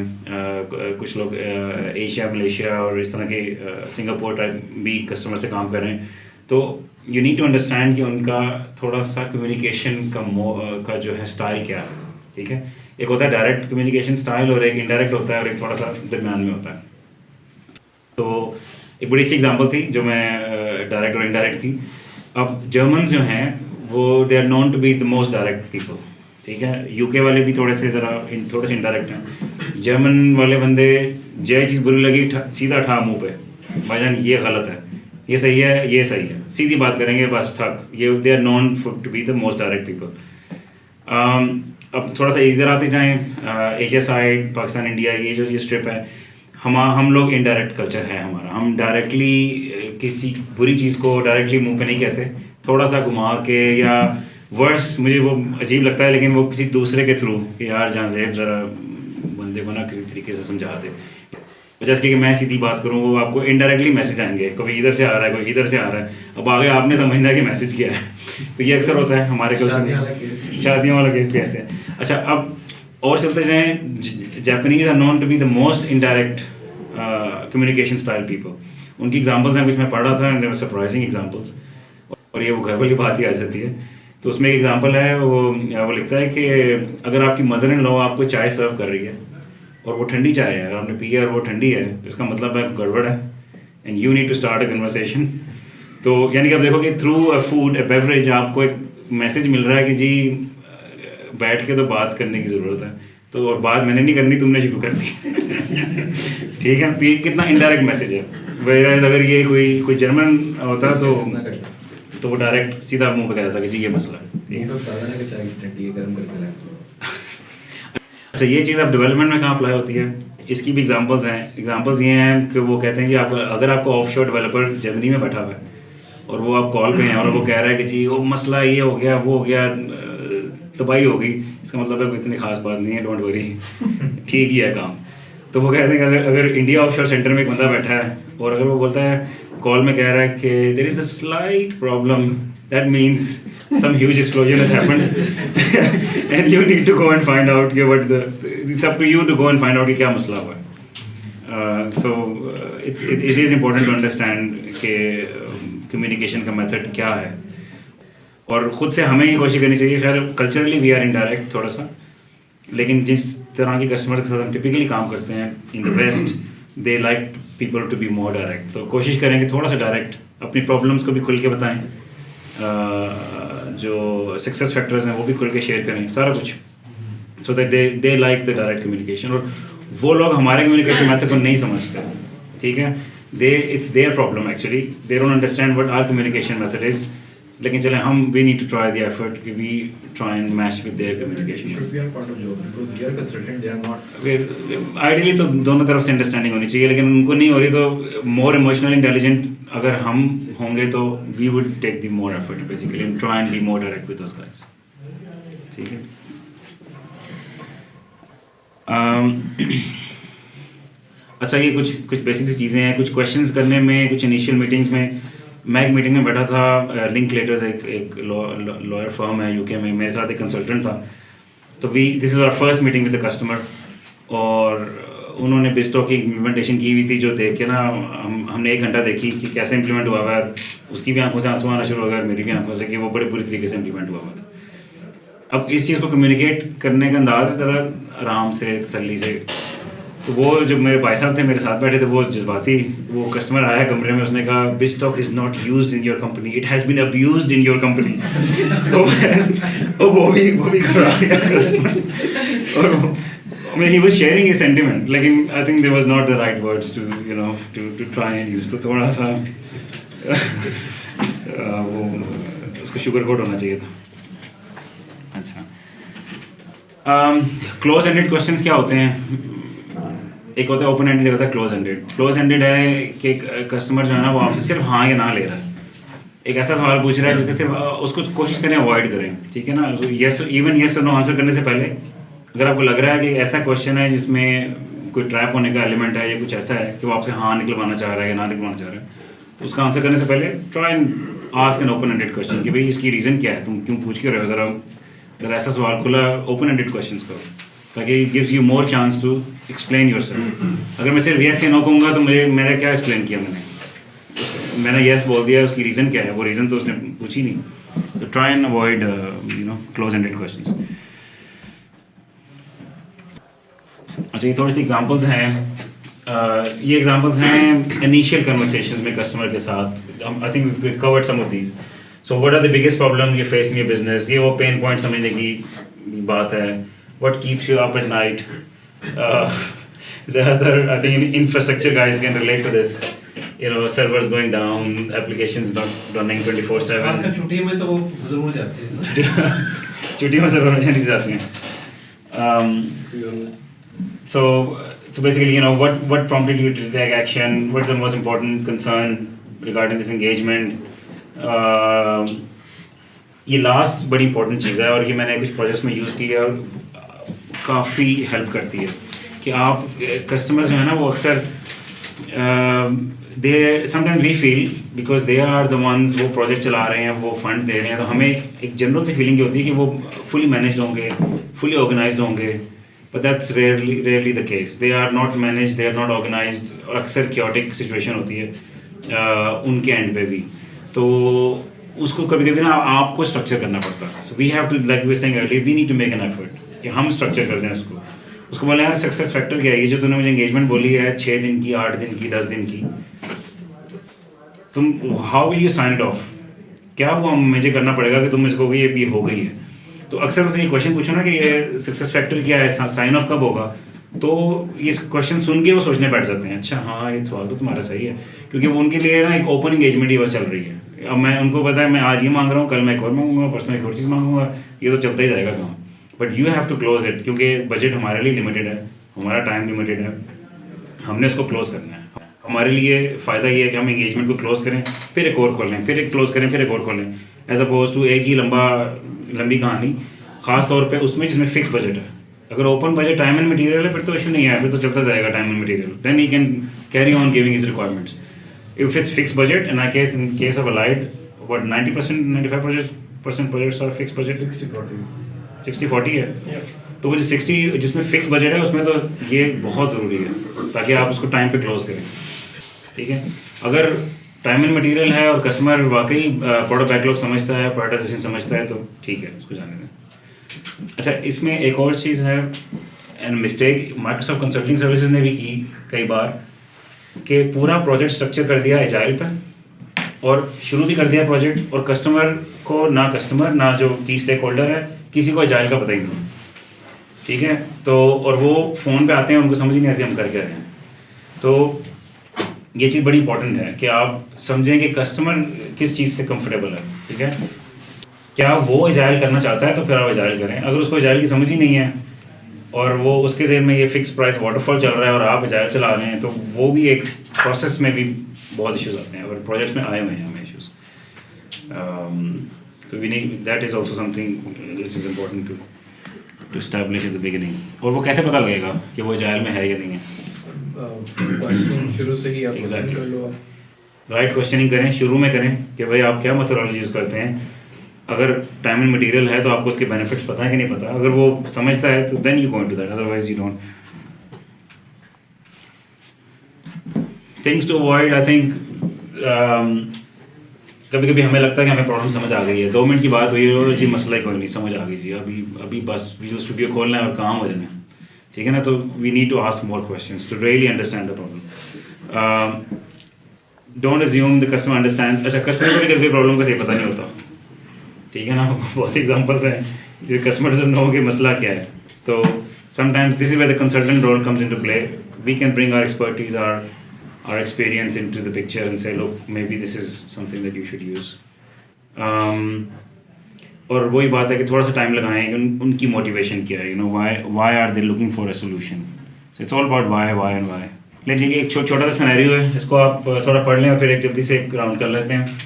कुछ लोग एशिया, मलेशिया और इस तरह के सिंगापुर टाइप भी कस्टमर से काम कर रहे हैं। तो यू नीड टू अंडरस्टैंड कि उनका थोड़ा सा कम्युनिकेशन का जो है स्टाइल क्या है, ठीक है। एक होता है डायरेक्ट कम्युनिकेशन स्टाइल और एक इनडायरेक्ट होता है और एक थोड़ा सा दरम्यान में होता है। तो एक बड़ी अच्छी एग्जांपल थी जो मैं डायरेक्ट और इनडायरेक्ट थी। अब जर्मन जो हैं वो they are known to be the most direct people, ठीक है। यूके वाले भी थोड़े से इनडायरेक्ट हैं। जर्मन वाले बंदे जो चीज़ बुरी लगी सीधा ठा मुँह पे, भाईजान ये गलत है, ये सही है, ये सही है, सीधी बात करेंगे बस ठक। ये they are known to be the most direct people. अब थोड़ा सा इधर आते जाएँ, एशिया साइड, पाकिस्तान, इंडिया, ये स्ट्रिप है, हम लोग इनडायरेक्ट कल्चर है हमारा। हम डायरेक्टली किसी बुरी चीज़ को डायरेक्टली मुंह पे नहीं कहते, थोड़ा सा घुमा के, या वर्स मुझे वो अजीब लगता है लेकिन वो किसी दूसरे के थ्रू कि यार जहाँ से ज़रा बंदे को ना किसी तरीके से समझा दे। जैसे कि मैं सीधी बात करूँ वो आपको इनडायरेक्टली मैसेज आएंगे, कभी इधर से आ रहा है, कोई इधर से आ रहा है। अब आगे आपने समझना है कि मैसेज क्या है। तो ये अक्सर होता है हमारे कल्चर में, शादियों वाला केस भी ऐसे है। अच्छा, अब और चलते जाएँ, Japanese are known to be the most indirect communication style people. उनकी एग्जांपल्स हैं, कुछ मैं पढ़ रहा था, and there were surprising examples, और ये वो घर वाली बात ही आ जाती है। तो उसमें एक एग्जांपल है, वो लिखता है कि अगर आपकी मदर इन लॉ आपको चाय सर्व कर रही है और वो ठंडी चाय है, अगर आपने पी है और वो ठंडी है, तो इसका मतलब है गड़बड़ है, and you need to start a conversation. तो यानी कि आप देखो कि through a food, a beverage, आपको एक मैसेज मिल रहा है कि जी बैठ के तो बात करने की ज़रूरत है। तो और बात मैंने नहीं करनी, तुमने शुरू कर दी। ठीक है, तो ये कितना इनडायरेक्ट मैसेज है। वेराइज अगर ये कोई जर्मन होता तो वो डायरेक्ट सीधा मुंह पे कह देता कि जी ये मसला है। अच्छा, ये चीज़ अब डेवलपमेंट में कहाँ अप्लाई होती है, इसकी भी एग्जांपल्स हैं। एग्जांपल्स ये हैं कि वो कहते हैं कि आप अगर आपको ऑफशोर डेवलपर जर्मनी में बैठा हुआ है और वो आप कॉल पे हैं और वो कह रहा है कि जी वो मसला ये हो गया, वो हो गया, तबाही हो गई, इसका मतलब है कोई इतनी खास बात नहीं है, डोंट वरी, ठीक ही है काम। तो वो कहते हैं कि अगर इंडिया ऑफशोर सेंटर में एक बंदा बैठा है और अगर वो बोलता है, कॉल में कह रहा है कि there is a slight problem, that means some huge explosion has happened and you need to go and find out कि what the, it's up to you to go and find out कि क्या मसला हुआ है। it is important to understand कि communication का method क्या है, और ख़ुद से हमें ये कोशिश करनी चाहिए. खैर कल्चरली वी आर इनडायरेक्ट थोड़ा सा, लेकिन जिस तरह की कस्टमर के साथ हम टिपिकली काम करते हैं in the west, they like people to be more direct. तो कोशिश करेंगे थोड़ा सा डायरेक्ट, अपनी प्रॉब्लम्स को भी खुल के बताएं, जो सक्सेस फैक्टर्स हैं वो भी खुल के शेयर करें सारा कुछ, so that they like the direct communication. और वो लोग हमारे कम्युनिकेशन मैथड को नहीं समझते, ठीक है, it's their problem actually, they don't understand what our communication method is. लेकिन चले हम we need to try the effort कि we try and match with their communication. Should be a part of job because they are consultant, they are not. Ideally तो दोनों तरफ से understanding होनी चाहिए, लेकिन उनको नहीं हो रही तो मोर इमोशनल इंटेलिजेंट अगर हम होंगे तो we would take the more effort basically and try and be more direct with those guys. ठीक है. अच्छा, ये कुछ बेसिक सी चीज़ें हैं. कुछ क्वेश्चंस करने में, कुछ इनिशियल मीटिंग्स में, मैं एक मीटिंग में बैठा था, लिंकलेटर्स एक लॉयर फर्म है यूके में, मेरे साथ एक कंसल्टेंट था. तो this is our first meeting with the customer, और उन्होंने बिस्टॉक की इम्प्लीमेंटेशन की हुई थी, जो देख के ना हमने 1 घंटा देखी कि कैसे इम्प्लीमेंट हुआ हुआ है. उसकी भी आंखों से आंसू आना शुरू हो गया, मेरी भी आंखों से, कि वो बड़े बुरी तरीके से इम्प्लीमेंट हुआ हुआ था. अब इस चीज़ को कम्युनिकेट करने का अंदाज़ ज़रा आराम से, तसल्ली से. तो वो जो मेरे भाई साहब थे मेरे साथ बैठे थे, वो जज्बाती, वो कस्टमर आया कमरे में, उसने कहा bistock is not used in your company, it has been abused in your company. वो भी घबरा गया कस्टमर, और I mean, he was sharing his sentiment, लेकिन I think there was not the right words to try and use. तो थोड़ा सा वो उसको शुगर कोट होना चाहिए था. अच्छा, क्लोज एंडेड क्वेश्चंस क्या होते हैं? एक होता है ओपन एंडेड, एक होता है क्लोज एंडेड. क्लोज एंडेड है कि कस्टमर जो है ना वो आपसे सिर्फ हाँ या ना ले रहा है, एक ऐसा सवाल पूछ रहा है जिसके सिर्फ उसको कोशिश करें अवॉइड करें, ठीक है ना. यस, इवन यस और नो आंसर करने से पहले अगर आपको लग रहा है कि ऐसा क्वेश्चन है जिसमें कोई ट्रैप होने का एलिमेंट है या कुछ ऐसा है कि वो आपसे हाँ निकलवाना चाह रहा है या ना निकलवाना चाह रहा है, तो उसका आंसर करने से पहले try and ask an open ended question कि भाई इसकी रीज़न क्या है, तुम क्यों पूछ के रहे हो. ज़रा अगर ऐसा सवाल खुला ओपन एंडेड क्वेश्चन करो, ताकि it gives you more chance to explain yourself. अगर मैं सिर्फ यस या नो कहूँगा तो मैंने क्या एक्सप्लेन किया, मैंने यस बोल दिया, उसकी रीज़न क्या है, वो रीज़न तो उसने पूछी नहीं. तो try and avoid close ended questions. अच्छा, ये थोड़ी सी एग्जांपल्स हैं. ये एग्जांपल्स हैं इनिशियल कन्वर्सेशंस में कस्टमर के साथ. I think we covered some of these. So what are the biggest problems you face in your business, ये वो पेन पॉइंट समझने की बात है. What keeps you up at night. ज़्यादातर I think infrastructure guys can relate to this. servers going down, applications not running 24/7. आजकल छुट्टी में तो वो ज़रूर जाते हैं. छुट्टी में सर्वर नहीं जाते हैं. So basically, what prompted you to take action? What's the most important concern regarding this engagement? ये लास्ट बड़ी इंपॉर्टेंट चीज़ है, और ये मैंने कुछ प्रोजेक्ट्स में यूज़ की है और काफ़ी हेल्प करती है कि आप कस्टमर्स जो है ना वो अक्सर they sometimes we feel because they are the ones, वो प्रोजेक्ट चला रहे हैं, वो फंड दे रहे हैं, तो हमें एक जनरल सी फीलिंग होती है कि वो फुली मैनेज्ड होंगे, फुली ऑर्गेनाइज्ड होंगे. But that's rarely the case. They are not managed, they are not organized, और अक्सर chaotic situation होती है उनके एंड पे भी. तो उसको कभी कभी ना आपको स्ट्रक्चर करना पड़ता है. So we have to, like we were saying earlier, we need to make an effort कि हम स्ट्रक्चर कर दें उसको बोले यार सक्सेस फैक्टर क्या है, ये जो तूने मुझे एंगेजमेंट बोली है 6 दिन की, 8 दिन की, 10 दिन की, तुम how will you sign it off, क्या वो मुझे करना पड़ेगा कि तुम इसको ये हो गई है. तो अक्सर उससे ये क्वेश्चन पूछो ना कि ये सक्सेस फैक्टर क्या है, साइन ऑफ कब होगा, तो ये क्वेश्चन सुन के वो सोचने बैठ जाते हैं अच्छा हाँ ये सवाल तो तुम्हारा सही है, क्योंकि वो उनके लिए ना एक ओपन इंगेजमेंट ही बस चल रही है. अब मैं उनको पता है मैं आज ये मांग रहा हूँ, कल मैं एक और मांगूंगा, परसों एक और चीज़ मांगूंगा, ये तो चलता ही जाएगा काम. But you have to close it, क्योंकि बजट हमारे लिए लिमिटेड है, हमारा टाइम लिमिटेड है, हमने उसको क्लोज करना है. हमारे लिए फ़ायदा ये है कि हम इंगेजमेंट को क्लोज करें, फिर एक और खोलें, फिर एक क्लोज करें, फिर एक और खोलें, एज अपोज टू एक ही लंबी कहानी, ख़ास तौर पे उसमें जिसमें फिक्स बजट है. अगर open budget time and material है फिर तो इशू नहीं है, फिर तो चलता जाएगा time and material, then he can carry on giving his requirements. If it's fix budget, and I case in case of allied what 90% 95% projects are fix budget. 60-40 है. तो वो जो 60 जिसमें फिक्स बजट है उसमें तो ये बहुत ज़रूरी है ताकि आप उसको टाइम पे क्लोज करें, ठीक है। अगर टाइम एंड मटेरियल है और कस्टमर वाकई प्रोडक्ट बैकलॉग समझता है, प्रायोरिटाइजेशन समझता है, तो ठीक है, उसको जाने दें। अच्छा, इसमें एक और चीज़ है and mistake Microsoft consulting services ने भी की कई बार कि पूरा प्रोजेक्ट स्ट्रक्चर कर दिया एजाइल पर और शुरू भी कर दिया प्रोजेक्ट, और कस्टमर को ना जो की स्टेक होल्डर है किसी को एजाइल का पता ही नहीं, ठीक है। तो और वो फ़ोन पे आते हैं, उनको समझ ही नहीं आती हम कर क्या रहे हैं। तो ये चीज़ बड़ी इंपॉर्टेंट है कि आप समझें कि कस्टमर किस चीज़ से कंफर्टेबल है, ठीक है। क्या वो एजाइल करना चाहता है तो फिर आप एजाइल करें। अगर उसको एजाइल की समझ ही नहीं है और वो उसके ज़हन में ये फिक्स प्राइस वाटरफॉल चल रहा है और आप एजाइल चला रहे हैं, तो वो भी एक प्रोसेस में भी बहुत इश्यूज आते हैं और प्रोजेक्ट्स में आए हुए हैं हमें इश्यूज। तो we need that is also something this is important to establish at the beginning. और वो कैसे पता लगेगा कि वो एजाइल में है या नहीं है? क्वेश्चनिंग शुरू से ही आप Exactly. कर लो। राइट क्वेश्चनिंग करें, शुरू में करें कि भाई आप क्या मेथोडोलॉजी यूज़ करते हैं। अगर टाइम एंड मटेरियल है तो आपको उसके बेनिफिट्स पता है कि नहीं पता। अगर वो समझता है तो then you go into that, otherwise you don't. Things to avoid, I think कभी कभी हमें लगता है कि हमें प्रॉब्लम समझ आ गई है, 2 मिनट की बात हुई है जी, मसला ही कोई नहीं, समझ आ गई जी, अभी बस विजुअल स्टूडियो खोलना है और काम हो जाना है, ठीक है ना। तो we need to ask more questions to really understand the problem. Don't assume the customer understand. अच्छा, कस्टमर को भी कभी प्रॉब्लम का सही पता नहीं होता, ठीक है ना। बहुत एग्जांपल्स हैं जो कस्टमर डजंट नो कि मसला क्या है। तो sometimes this is where the consultant role comes into play. We can bring our expertise, our experience into the picture and say, look, maybe this is something that you should use. और वही बात है कि थोड़ा सा time लगाएं कि उनकी मोटिवेशन क्या है, you know, why are they looking for a solution. So it's all about why and why. लेकिन एक छोटा सा सिनेरियो है, इसको आप थोड़ा पढ़ लें और फिर एक जल्दी से एक राउंड कर लेते हैं।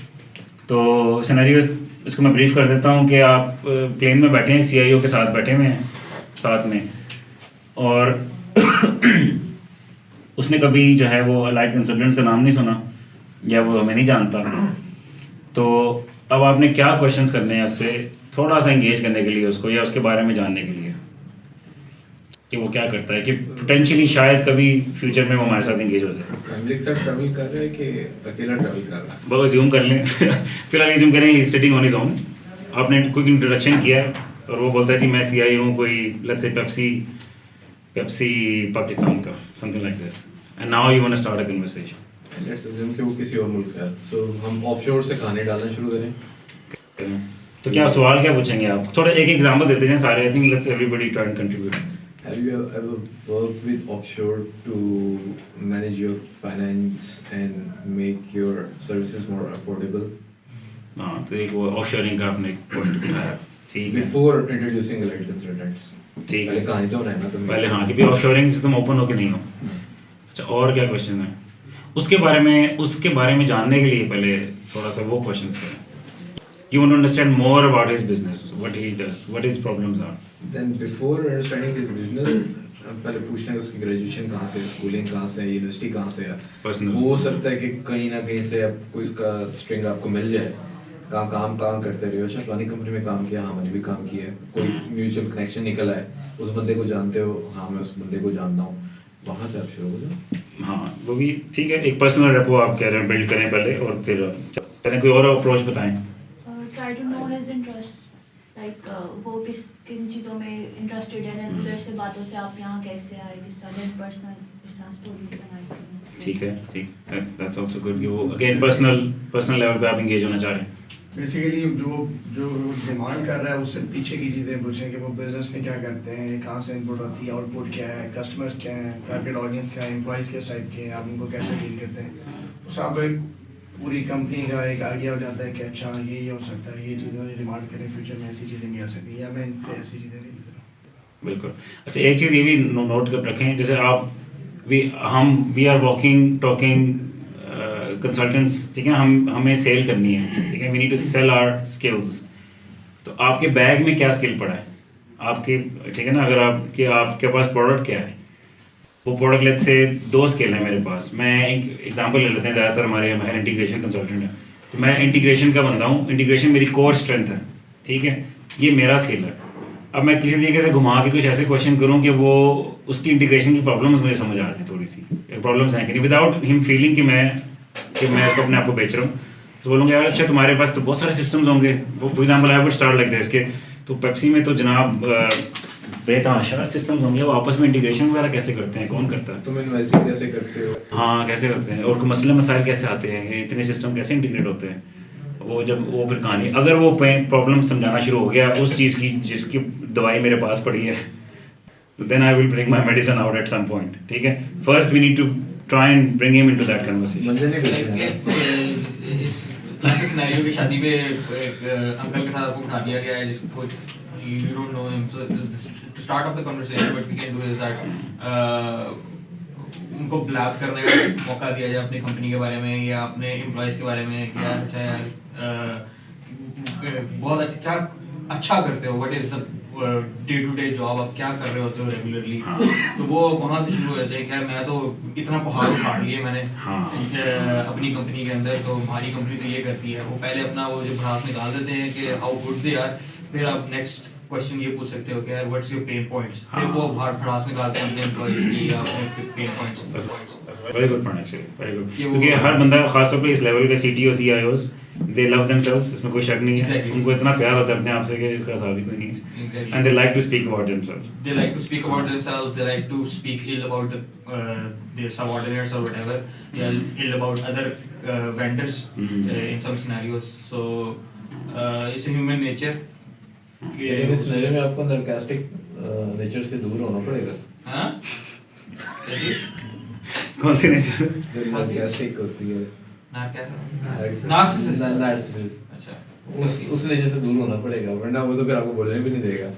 तो सिनेरियो इसको मैं ब्रीफ कर देता हूँ कि आप प्लेन में बैठे हैं, CIO के साथ बैठे हुए हैं साथ में, और उसने कभी जो है वो अलाइड कंसल्टेंट्स का नाम नहीं सुना या वो हमें नहीं जानता। तो अब आपने क्या क्वेश्चंस करने हैं उससे थोड़ा सा इंगेज करने के लिए उसको, या उसके बारे में जानने के लिए कि वो क्या करता है, कि पोटेंशियली शायद कभी फ्यूचर में वो हमारे साथ इंगेज हो जाए। फैमिली के साथ ट्रैवल कर रहे हैं कि अकेला ट्रैवल कर रहा है? बहुत ज़ूम कर लें फिलहाल ज़ूम करें, ही सिटिंग ऑन हिज ओन। आपने कोई इंट्रोडक्शन किया है और वो बोलता है जी मैं CIO हूँ, कोई लेट्स से पेप्सी पाकिस्तान का, something like this, and now you want to start a conversation. Let's assume कि वो किसी और मुल्क का है, सो हम ऑफशोर से खाने डालना शुरू करें। तो क्या सवाल क्या पूछेंगे आप? थोड़ा एक एग्जांपल देते हैं सारे। I think let's everybody try and contribute. Have you ever worked with offshore to manage your finance and make your services more affordable? हाँ, तो एक वो ऑफशोरिंग का आपने पॉइंट उठाया, ठीक है। Before introducing allied consultants. ठीक पहले है, कहानी तो रहना तो पहले हाँ कि भी ऑफशोरिंग से तुम ओपन हो कि नहीं हो। अच्छा, और क्या क्वेश्चन है उसके बारे में जानने के लिए पहले थोड़ा सा वो क्वेश्चंस करें। You want to understand more about his business, what he does, what his problems are. Then before understanding his business, पहले पूछना है उसकी ग्रेजुएशन कहाँ से, स्कूलिंग कहाँ से, यूनिवर्सिटी कहाँ से है। Personal. हो सकता है कि कहीं ना कहीं से आप कोई इसका स्ट्रिंग आपको मिल जाए, काम करते रहे हो, अच्छा फलानी कंपनी में काम किया, हाँ मैंने भी काम किया है, कोई म्यूचुअल कनेक्शन निकल आए, उस बंदे को जानते हो, हाँ मैं उस बंदे को जानता हूँ, वहाँ से आप शुरू हो जाओ। हाँ, वो भी ठीक है। एक पर्सनल रेपो आप कह रहे हैं बिल्ड करें पहले, और फिर चलें कोई और अप्रोच बताएं। Try to know his interests, like वो किन चीज़ों में इंटरेस्टेड है, then उधर से बातों से आप यहाँ कैसे आए, किस तरह पर्सनल स्टोरी बनाई। ठीक है, that's also good कि वो अगेन पर्सनल लेवल पे आप इंगेज होना चाह रहे हैं। बेसिकली जो डिमांड कर रहा है उससे पीछे की चीज़ें पूछें कि वो बिजनेस में क्या करते हैं, कहाँ से इनपुट आती है, आउटपुट क्या है, कस्टमर्स क्या हैं, टारगेट ऑडियंस क्या है, एम्प्लॉइज़ किस टाइप के हैं, आप उनको कैसे डील करते हैं। उससे आपको एक पूरी कंपनी का एक आइडिया हो जाता है कि अच्छा ये हो सकता है, ये चीज़ें डिमांड करें, फ्यूचर में ऐसी चीज़ें भी आ सकती हैं, या मैं इनसे ऐसी चीज़ें डील करूँ। बिल्कुल। अच्छा, एक चीज़ ये भी नोट कर रखें, जैसे आप we are walking talking consultants, ठीक है, हमें सेल करनी है, ठीक है, we need to sell our skills. तो आपके बैग में क्या स्किल पड़ा है आपके, ठीक है ना। अगर आपके पास प्रोडक्ट क्या है, वो प्रोडक्ट लेट से 2 स्किल है मेरे पास। मैं एक एग्जांपल ले लेते हैं, ज़्यादातर हमारे इंटीग्रेशन कंसल्टेंट है, तो मैं इंटीग्रेशन का बंदा हूँ, इंटीग्रेशन मेरी कोर स्ट्रेंथ है, ठीक है, ये मेरा स्किल है। अब मैं किसी तरीके से घुमा के कुछ ऐसे क्वेश्चन करूँ कि वो उसकी इंटीग्रेशन की प्रॉब्लम्स मुझे समझ आ जाए, थोड़ी सी प्रॉब्लम्स हैं कि नहीं, विदाउट हिम फीलिंग कि मैं उसको अपने आप को बेच रहा हूँ। तो बोलूँगा यार अच्छा तुम्हारे पास तो बहुत सारे सिस्टम्स होंगे, for example I would start like this, के तो पेप्सी में तो जनाब बेतहाशा सिस्टम्स होंगे, वो आपस में इंटीग्रेशन वगैरह कैसे करते हैं, कौन करता है, तुम इन्वेस्टिंग कैसे करते हो, हाँ कैसे करते हैं, और मसले मसाइल कैसे आते हैं, ये इतने सिस्टम कैसे इंटीग्रेट होते हैं, वो जब वो फिर कहानी अगर वो प्रॉब्लम समझाना शुरू हो गया उस चीज़ की जिसकी दवाई मेरे पास पड़ी है, तो then I will bring my medicine out at some point, ठीक है। First we need to try and bring him into that conversation. Classic scenario की शादी पे एक अंकल के साथ आपको उठा दिया गया है जिसको you don't know him, so to start off the conversation what we can do is that उनको ब्लैक करने का मौका दिया जाए अपनी कंपनी के बारे में या अपने एम्प्लॉयज़ के बारे में कि यार अच्छा यार बहुत क्या अच्छा करते हो, what is the day to day job, आप क्या कर रहे होते हो रेगुलरली, तो वो वहाँ से शुरू हो जाते हैं कि यार मैं तो इतना पहाड़ उखाड़ लिए मैंने अपनी कंपनी के अंदर, तो हमारी कंपनी तो ये करती है, वो पहले अपना वो जो भड़ास निकाल देते हैं कि हाउ गुड दे आर, फिर आप नेक्स्ट क्वेश्चन ये पूछ सकते हो कि यार व्हाट्स योर पेन पॉइंट्स, फिर वो भड़ास निकालते हैं अपने एम्प्लॉइज की या अपने pen points. Very good point actually, very good, क्योंकि हर बंदा खासतौर पे इस लेवल के CTO CIOs दे लव देमसेल्व्स, इसमें कोई शक नहीं है, उनको इतना प्यार होता है अपने आप से कि इसका हिसाब ही कोई नहीं है, and they like to speak about themselves, they like to speak about themselves, they like to speak ill about their subordinates or whatever, they are ill about other vendors in some scenarios, so it's a human nature लेकिन इस scenario में आपको sarcastic nature से दूर होना पड़ेगा। हाँ? कौन सी नेचर? sarcastic होती है। Narcissist। अच्छा। उस नेचर से दूर होना पड़ेगा, वरना वो तो फिर आपको बोलने भी नहीं देगा।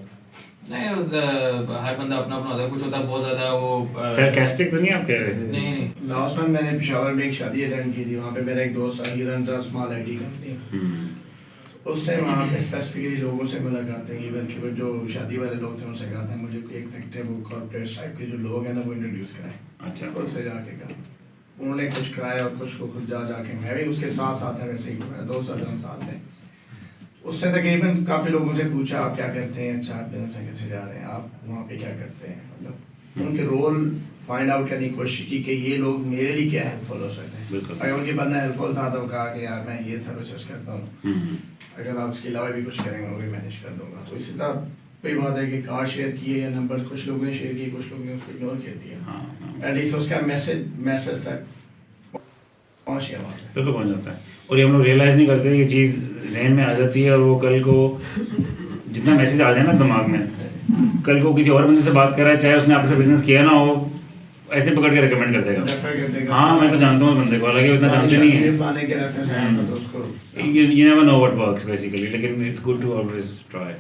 नहीं हर बंदा अपना अपना होता है, कुछ होता है बहुत ज़्यादा वो sarcastic तो नहीं आप कह रहे? नहीं। लास्ट मंथ मैंने पेशावर में एक शादी अटेंड की थी, वहाँ पे मेरा एक दोस्त ही रन था स्मॉल IT कंपनी। उस टाइम वहाँ पे स्पेसिफिकली लोगों से मुलाकातें की, बल्कि जो शादी वाले लोग थे उनसे कहा था मुझे एग्जीक्यूटिव कॉर्पोरेट टाइप के जो लोग हैं ना वो इंट्रोड्यूस कराएं। अच्छा। उससे जाके कहा उन्होंने कुछ कराया और कुछ को खुद जाके मैं भी उसके साथ साथ है, वैसे ही मेरा दोस्त और हम साथ हैं। उससे तकरीबन काफ़ी लोगों से पूछा आप क्या करते हैं, अच्छा आप दिन से कैसे जा रहे हैं, आप वहाँ पे क्या करते हैं, मतलब उनके रोल फाइंड आउट करने की कोशिश की कि ये लोग मेरे लिए क्या हेल्पफुल हो सकते हैं। अगर उनके बंदा हेल्पफुल था तो कहा कि यार मैं ये सर्विसेज करता हूँ, अगर आप उसके अलावा भी कुछ करेंगे वो भी मैनेज कर दूँगा। तो इसी तरह कोई बात है कि कार्ड शेयर किए या नंबर्स कुछ लोगों ने शेयर किए, कुछ लोगों ने उसको इग्नोर कर दिया, एटलीस्ट उसका मैसेज तक पहुँच गया, बिल्कुल पहुँच जाता है। और ये हम लोग रियलाइज़ नहीं करते, ये चीज़ जहन में आ जाती है और वो कल को जितना मैसेज आ जाए ना दिमाग में, कल को किसी और बंदे से बात कर रहा है, चाहे उसने आपसे बिजनेस किया ना हो, ऐसे पकड़ के रिकमेंड कर देगा, हाँ मैं तो जानता हूँ उस बंदे को, हालांकि उतना जानते नहीं है। You never know what works basically, लेकिन it's good to always try.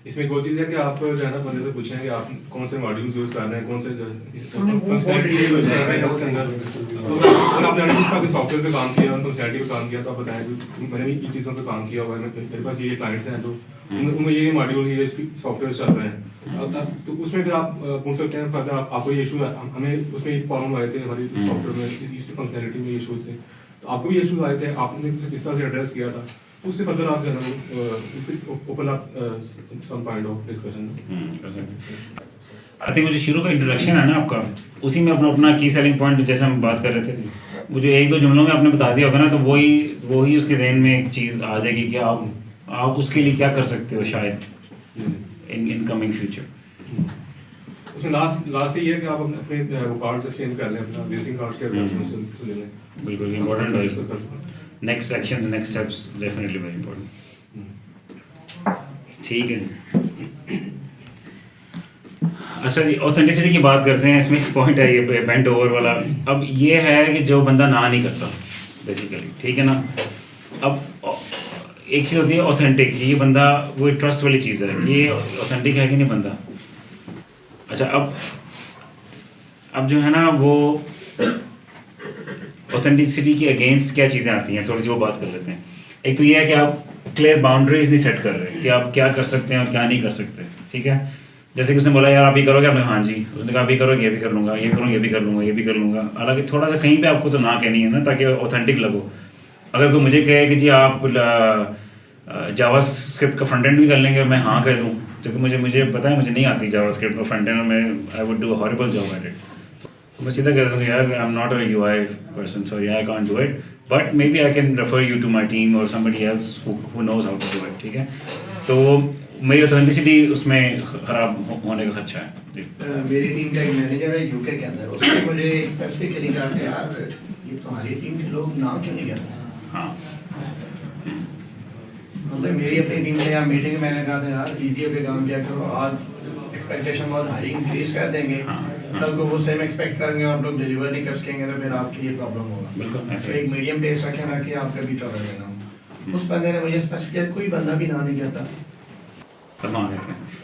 इसमें एक और चीज़ है कि आप जो है ना बंदे से पूछें कि आप कौन से मॉड्यूल्स यूज़ कर रहे हैं, कौन से फंक्शनैलिटी यूज़ कर रहे हैं उसके अंदर, तो अगर आपने इसका सॉफ्टवेयर पे काम किया, फंक्शनैलिटी पे काम किया, तो आप बताएं कि मैंने भी इन चीज़ों पे काम किया हुआ है, मेरे पास ये क्लाइंट्स हैं तो उनमें ये मॉड्यूल ये सॉफ्टवेयर चल रहे हैं, तो उसमें भी आप पूछ सकते हैं फर्दर आपको ये इशू हमें उसमें प्रॉब्लम आए थे हमारी सॉफ्टवेयर में, इस फंक्शनैलिटी में इशूज़ थे, तो आपको भी इशूज़ आए थे, आपने किस तरह से एड्रेस किया था, तो उससे फर्दर आप जो है open up some kind of discussion कर सकते हैं। आई थिंक मुझे शुरू का इंट्रोडक्शन है ना आपका, उसी में अपना की सेलिंग पॉइंट जैसे हम बात कर रहे थे, वो जो एक दो जुमलों में आपने बता दिया होगा ना, तो वही उसके जहन में एक चीज़ आ जाएगी कि आप उसके लिए क्या कर सकते हो शायद इन कमिंग फ्यूचर। उसमें लास्ट ये है कि आप अपने वो कार्ड से चेंज कर लें, अपना विजिटिंग कार्ड शेयर कर लें, बिल्कुल इम्पोर्टेंट है। Next actions next steps definitely very important. ठीक है, अच्छा जी ऑथेंटिसिटी की बात करते हैं, इसमें एक पॉइंट है ये बेंट ओवर वाला। अब ये है कि जो बंदा ना नहीं करता बेसिकली, ठीक है ना, अब एक चीज़ होती है ऑथेंटिक, ये बंदा वो ट्रस्ट वाली चीज़ है कि ये ऑथेंटिक है कि नहीं बंदा। अच्छा अब जो है ना वो ऑथेंटिसिटी के अगेंस्ट क्या चीज़ें आती हैं, थोड़ी सी वो बात कर लेते हैं। एक तो ये है कि आप क्लियर बाउंड्रीज नहीं सेट कर रहे कि आप क्या कर सकते हैं और क्या नहीं कर सकते, ठीक है। जैसे कि उसने बोला यार आप ये करोगे, आपने हाँ जी, उसने कहा आप ये करोगे, ये भी कर लूँगा, ये भी करूँगा, ये भी कर लूँगा, ये भी कर लूँगा। हालांकि थोड़ा सा कहीं पे आपको तो ना कहनी है ना, ताकि ऑथेंटिक लगो। अगर कोई मुझे कहे कि जी आप जावा स्क्रिप्ट का फ्रंट एंड भी कर लेंगे, मैं हाँ कह दूँ, क्योंकि मुझे पता है मुझे नहीं आती जावास्क्रिप्ट और फ्रंट एंड में I would do a horrible job at it. मैं सीधा कहता हूँ यार I am not a UI person, so I can't do it, but may be I can refer you to my team और somebody else who knows how to do it, ठीक है। तो मेरी ऑथेंटिसिटी उसमें ख़राब होने का खदशा है जी। मेरी टीम का एक मैनेजर है UK के अंदर, उसने मुझे स्पेसिफिकली कहा कि यार ये तुम्हारी टीम के लोग नाम क्यों नहीं कहते। हाँ मतलब मेरी अपनी टीम से यहाँ मीटिंग में मैंने कहा था यार ईजी होकर काम किया करो, आज एक्सपेक्टेशन बहुत हाई इंक्रीज कर देंगे, तब को वो सेम एक्सपेक्ट करेंगे आप लोग डिलीवर नहीं कर सकेंगे तो फिर आपकी ये प्रॉब्लम होगा। तो एक मीडियम पेस रखें ताकि आपका भी टॉलर देना हो। उस बंदे ने मुझे स्पेसिफिक कोई बंदा भी ना नहीं कहता,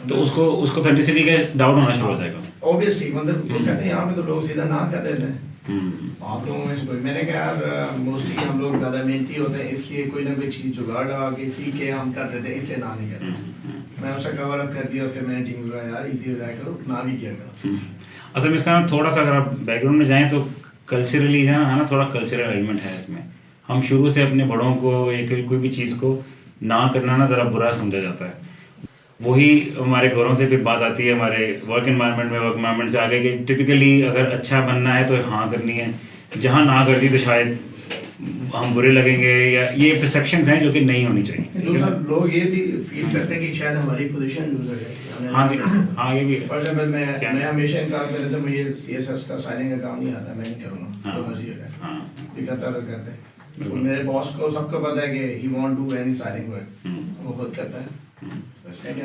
तो उसको ऑथेंटिसिटी का डाउट होना शुरू हो जाएगा ऑब्वियसली। मतलब वो कहते हैं यहाँ पे तो लोग सीधा ना कर देते हैं आप लोगों में से कोई। मैंने कहा यार मोस्टली हम लोग ज़्यादा मेहनती होते हैं, इसलिए कोई ना कोई चीज़ जुगाड़ लगा के सीख के हम कर देते हैं, इससे ना नहीं करते। मैं उसका कवर अप कर दिया, फिर मैंने टीम को कहा यार इजी हो जाए करो, ना भी किया करो। असल में इसका थोड़ा सा अगर आप बैकग्राउंड में जाएँ तो कल्चरली जाना है ना, थोड़ा कल्चरल एलिमेंट है इसमें। हम शुरू से अपने बड़ों को कोई भी चीज़ को ना करना ना ज़रा बुरा समझा जाता है। वही हमारे घरों से फिर बात आती है हमारे वर्क एनवायरनमेंट से आगे कि टिपिकली अगर अच्छा बनना है तो हाँ करनी है, जहाँ ना कर दी तो शायद हम बुरे लगेंगे, या ये परसेप्शंस हैं जो कि नहीं होनी चाहिए। दूसरा लोग ये भी फील करते हैं कि शायद हमारी पोजीशन लूजर है। हाँ जी, हाँ ये भी। फॉर एग्जांपल मैं हमेशा इनका कहते तो मुझे CSS का साइनिंग का काम नहीं आता, मैं नहीं करूँगा, जो मर्जी है ये करता रह करते हैं। मेरे बॉस को सबको पता है कि he won't do any signing work, वो खुद करता है।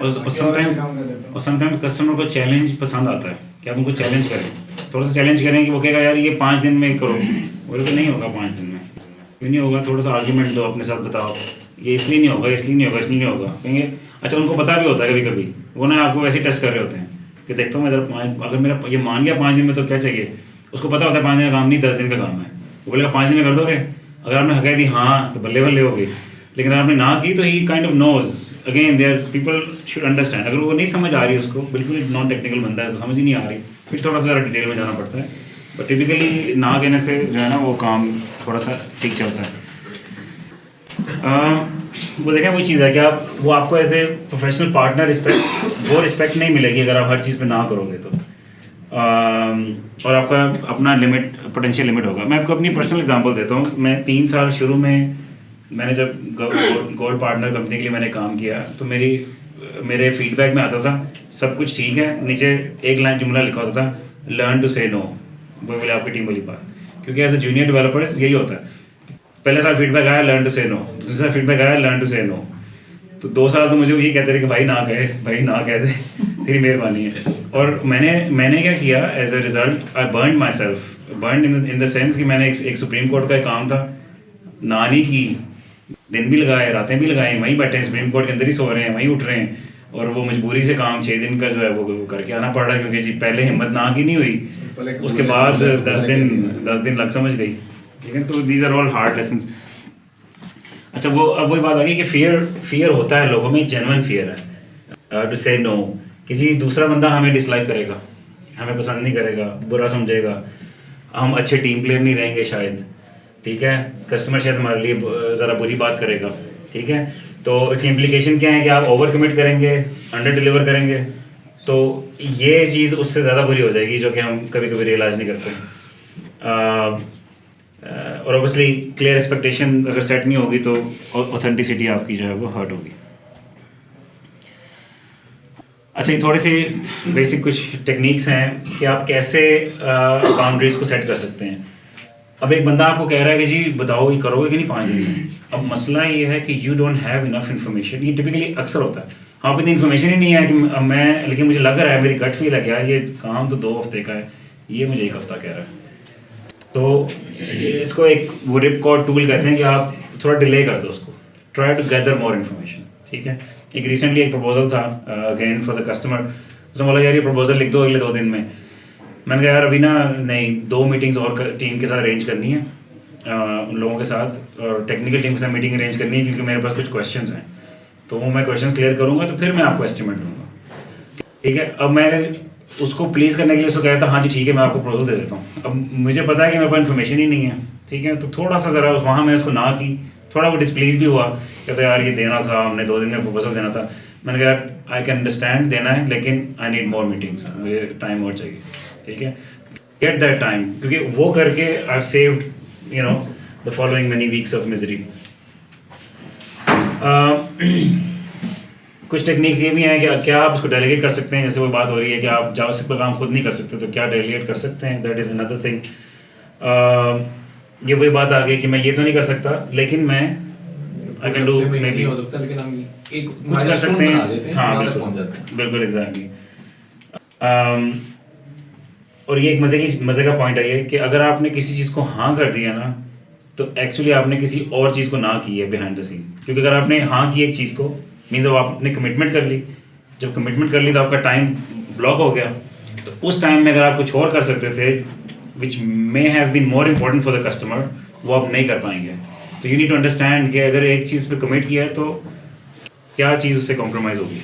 और समटाइम्स कस्टमर को चैलेंज पसंद आता है कि आप उनको चैलेंज करें, थोड़ा सा चैलेंज करें कि वो कहेगा यार ये 5 दिन में करो, बोले तो नहीं होगा 5 दिन में, क्यों नहीं होगा, थोड़ा सा आर्ग्यूमेंट दो अपने साथ, बताओ ये इसलिए नहीं होगा, इसलिए नहीं होगा, इसलिए नहीं होगा, कहेंगे अच्छा। उनको पता भी होता है कभी कभी, वो ना आपको वैसे ही टेस्ट कर रहे होते हैं कि देखता हूँ मैं अगर मेरा ये मान गया 5 दिन में तो क्या चाहिए। उसको पता होता है 5 दिन का काम नहीं 10 दिन का काम है, वो बोलेगा 5 दिन में कर दोगे। अगर आपने कह दी हाँ तो बल्ले बल्ले हो गई, लेकिन अगर आपने ना की तो he kind of knows again their people should understand. अगर वो नहीं समझ आ रही उसको, बिल्कुल नॉन टेक्निकल बंदा है तो समझ ही नहीं आ रही, फिर थोड़ा सा ज़रा डिटेल में जाना पड़ता है। बट टिपिकली ना कहने से जो है ना वो काम थोड़ा सा ठीक चलता है। वो देखें वही चीज़ है कि वो आपको as a professional partner respect नहीं मिलेगी अगर आप हर चीज़ पे ना करोगे तो। और आपका अपना लिमिट, पोटेंशियल लिमिट होगा। मैं आपको अपनी पर्सनल एग्जांपल देता हूँ। मैं 3 साल शुरू में मैंने जब गोल्ड पार्टनर कंपनी के लिए मैंने काम किया तो मेरे फीडबैक में आता था सब कुछ ठीक है, नीचे एक लाइन जुमला लिखा होता था, लर्न टू से नो। वो बोले आपकी टीम वाली बात, क्योंकि एज ए जूनियर डेवलपर्स यही होता है। पहले साल फीडबैक आया लर्न टू से नो, दूसरे साल फीडबैक आया लर्न टू से नो, तो 2 साल तो मुझे यही कहते रहे कि भाई ना कहे, भाई ना कह दे, तेरी मेहरबानी है। और मैंने क्या किया as a result, I burn my self, burn in the sense कि मैंने एक सुप्रीम कोर्ट का एक काम था, ना नहीं की, दिन भी लगाए, रातें भी लगाए, वहीं बैठे हैं सुप्रीम कोर्ट के अंदर ही सो रहे हैं, वहीं उठ रहे हैं, और वो मजबूरी से काम 6 दिन का जो है वो करके आना पड़ रहा है, क्योंकि जी पहले हिम्मत ना की नहीं हुई, उसके बाद 10 दिन लग समझ गई। ठीक है, तो these are all hard lessons. अच्छा, वो अब वही बात आ गई कि फियर होता है लोगों में, जेन्युइन फियर है टू से नो, कि जी दूसरा बंदा हमें डिसलाइक करेगा, हमें पसंद नहीं करेगा, बुरा समझेगा, हम अच्छे टीम प्लेयर नहीं रहेंगे शायद, ठीक है, कस्टमर शायद हमारे लिए ज़रा बुरी बात करेगा, ठीक है। तो इसकी इम्प्लीकेशन क्या है कि आप ओवर कमिट करेंगे, अंडर डिलीवर करेंगे, तो ये चीज़ उससे ज़्यादा बुरी हो जाएगी जो कि हम कभी कभी रियलाइज़ नहीं करते। और ऑब्वियसली क्लियर एक्सपेक्टेशन अगर सेट नहीं होगी तो ऑथेंटिसिटी आपकी जो है वो हर्ट होगी। अच्छा, ये थोड़े से बेसिक कुछ टेक्निक्स हैं कि आप कैसे बाउंड्रीज को सेट कर सकते हैं। अब एक बंदा आपको कह रहा है कि जी बताओ ये करोगे कि नहीं 5 दिन में। अब मसला ये है कि you don't have enough information. ये टिपिकली अक्सर होता है, हाँ इतनी इन्फॉर्मेशन ही नहीं है कि लेकिन मुझे लग रहा है, मेरी गट फील है कि यार ये काम तो 2 हफ्ते का है, ये मुझे 1 हफ्ता कह रहा है। तो इसको एक वो रिपकॉर्ड टूल कहते हैं कि आप थोड़ा डिले कर दो उसको, try to gather more information, ठीक है। एक रिसेंटली एक प्रपोजल था अगेन फॉर द कस्टमर, उसने बोला यार ये प्रपोजल लिख दो अगले 2 दिन में। मैंने कहा यार अभी ना नहीं, 2 मीटिंग्स और टीम के साथ अरेंज करनी है, उन लोगों के साथ, और टेक्निकल टीम के साथ मीटिंग अरेंज करनी है, क्योंकि मेरे पास कुछ क्वेश्चंस हैं, तो वो मैं क्वेश्चंस क्लियर करूँगा तो फिर मैं आपको एस्टिमेट दूँगा, ठीक है। अब मैं उसको प्लीज़ करने के लिए उसको कहता हाँ जी ठीक है मैं आपको प्रपोजल दे देता हूँ। अब मुझे पता है कि मेरे पास इन्फॉर्मेशन ही नहीं है, ठीक है, तो थोड़ा सा ज़रा वहाँ मैं उसको ना की, थोड़ा वो डिस्प्लीज भी हुआ, कहता यार ये देना था, हमने 2 दिन में प्रपोजल देना था। मैंने कहा आई कैन अंडरस्टैंड देना है, लेकिन आई नीड मोर मीटिंग्स, मुझे टाइम और चाहिए, ठीक है, गेट दैट टाइम, क्योंकि वो करके I have saved you know the following many weeks of misery. कुछ टेक्निक्स ये भी हैं कि क्या आप उसको डेलीगेट कर सकते हैं, जैसे वो बात हो रही है कि आप जावास्क्रिप्ट का काम खुद नहीं कर सकते, तो क्या डेलीगेट कर सकते हैं, दैट इज़ अनदर थिंग। ये वही बात आ गई कि मैं ये तो नहीं कर सकता, लेकिन मैं I can do may be, हो सकता है, लेकिन हम एक कुछ कर सकते हैं, हाँ वहाँ तक बिल्कुल पहुँच जाते हैं। बिल्कुल एग्जैक्टली। और ये एक मज़े का पॉइंट है ये कि अगर आपने किसी चीज़ को हाँ कर दिया ना, तो एक्चुअली आपने किसी और चीज़ को ना की है बिहाइंड द सीन, क्योंकि अगर आपने हाँ की एक चीज़ को, मीन्स अब आपने कमिटमेंट कर ली, जब कमिटमेंट कर ली तो आपका टाइम ब्लॉक हो गया, तो उस टाइम में अगर आप कुछ और कर सकते थे which may have been more important for the customer, वो आप नहीं कर पाएंगे। तो यू नीड टू अंडरस्टैंड कि अगर एक चीज़ पे कमिट किया है तो क्या चीज़ उससे कॉम्प्रोमाइज़ होगी।